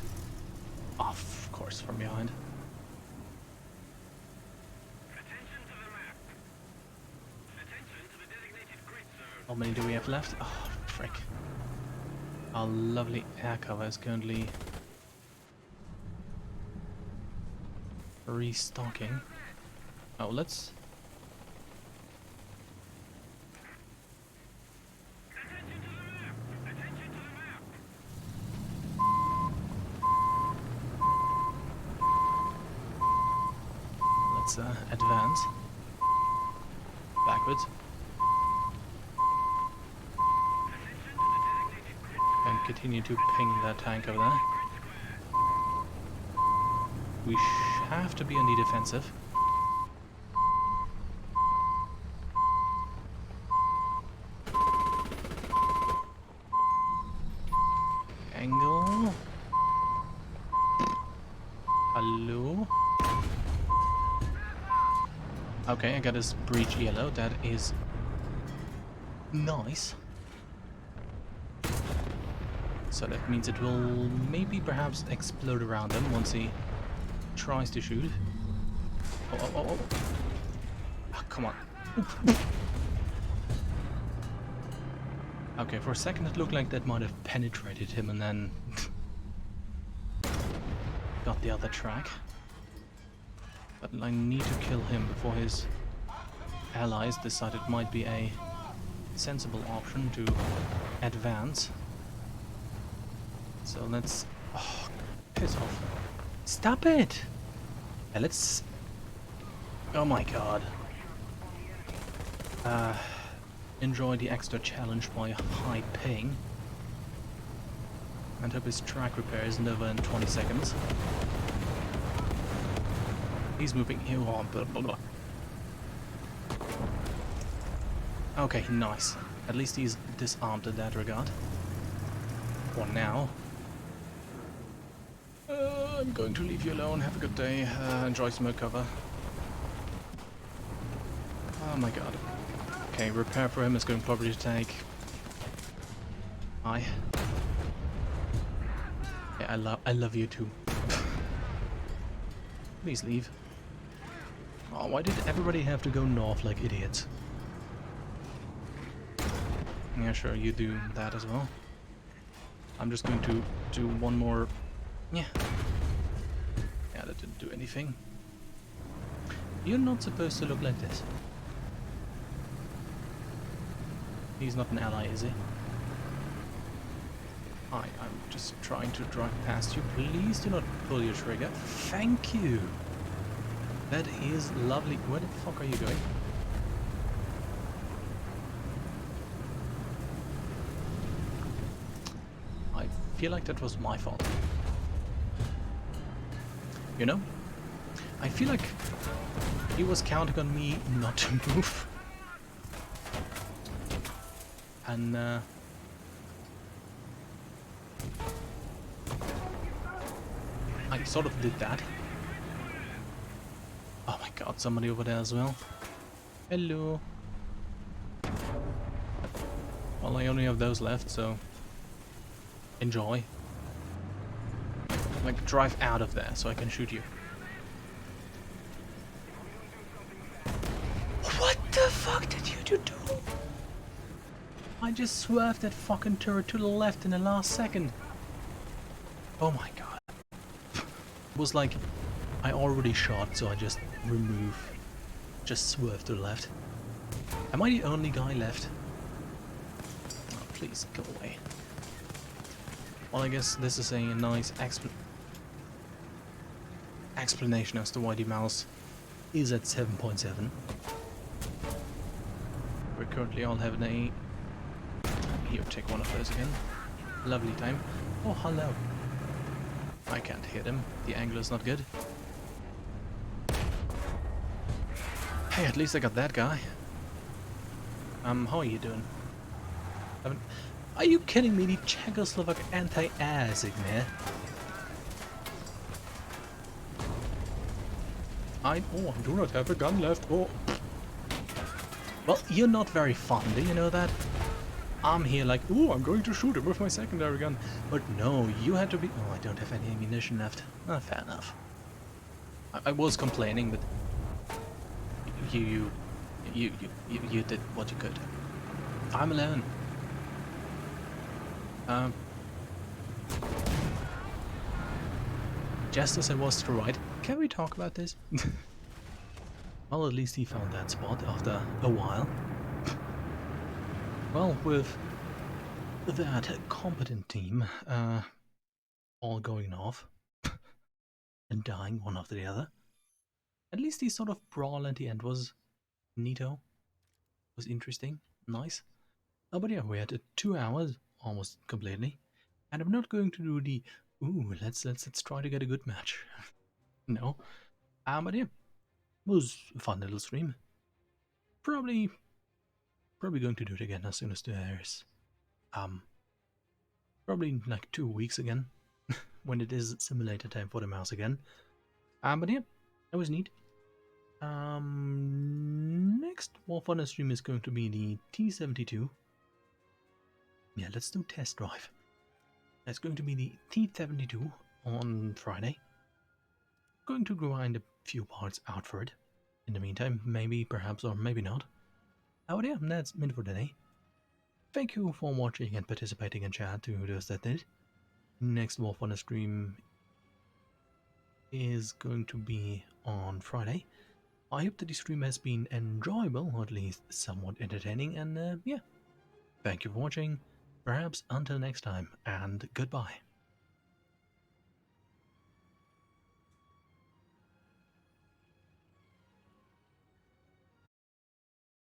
Oh, of course, from behind. Attention to the map! Attention to the designated grid zone! How many do we have left? Oh, frick. Our lovely air cover is currently restocking. Oh, let's... Attention to the map! Attention to the map! Let's advance. Backwards. Attention to the designated grid zone! And continue to ping that tank over there. We have to be on the defensive. Angle. Hello. Okay, I got his breach yellow. That is nice. So that means it will maybe perhaps explode around him once he tries to shoot. Oh. Oh, come on. Okay, for a second it looked like that might have penetrated him and then got the other track. But I need to kill him before his allies decide it might be a sensible option to advance. So let's... Oh, piss off. Stop it! Yeah, let's... Oh my god. Enjoy the extra challenge by high ping. And hope his track repair isn't over in 20 seconds. He's moving here on, blah blah blah. Okay, nice. At least he's disarmed in that regard. For now. I'm going to leave you alone. Have a good day. Enjoy smoke cover. Oh my god. Okay, repair for him is going probably to take... Hi. Yeah, I love you too. Please leave. Oh, why did everybody have to go north like idiots? Yeah, sure, you do that as well. I'm just going to do one more... Yeah. Yeah, that didn't do anything. You're not supposed to look like this. He's not an ally, is he? Hi, I'm just trying to drive past you. Please do not pull your trigger. Thank you! That is lovely. Where the fuck are you going? I feel like that was my fault. You know, I feel like he was counting on me not to move. And I sort of did that. Oh my god, somebody over there as well. Hello. Well, I only have those left, so enjoy. Like, drive out of there so I can shoot you. What the fuck did you do? I just swerved that fucking turret to the left in the last second. Oh my god. It was like I already shot, so I just swerved to the left. Am I the only guy left? Oh, please go away. Well, I guess this is a nice explanation as to why the mouse is at 7.7. We're currently all having a... Here, take one of those again. Lovely time. Oh, hello. I can't hit him. The angle is not good. Hey, at least I got that guy. How are you doing? Are you kidding me? The Czechoslovak anti-air signal. I do not have a gun left. Oh. Well, you're not very fun, do you know that? I'm here like, ooh, I'm going to shoot him with my secondary gun. But no, you had to be... Oh, I don't have any ammunition left. Oh, fair enough. I was complaining, but you did what you could. I'm alone. Just as I was to the right. Can we talk about this? Well, at least he found that spot after a while. Well, with that competent team all going off and dying one after the other, at least the sort of brawl at the end was neato, was interesting, nice. Oh, but yeah, we had 2 hours almost completely, and I'm not going to do the ooh, let's try to get a good match. No, but yeah, it was a fun little stream. Probably going to do it again as soon as there's probably in like 2 weeks again, when it is simulator time for the mouse again. But yeah, that was neat. Next War Thunder stream is going to be the T72. Yeah, let's do test drive. That's going to be the T72 on Friday. Going to grind a few parts out for it. In the meantime, maybe, perhaps, or maybe not. But yeah, that's it for today. Thank you for watching and participating in chat to those that did. Next War Thunder stream is going to be on Friday. I hope that the stream has been enjoyable, or at least somewhat entertaining, and yeah. Thank you for watching, perhaps until next time, and goodbye.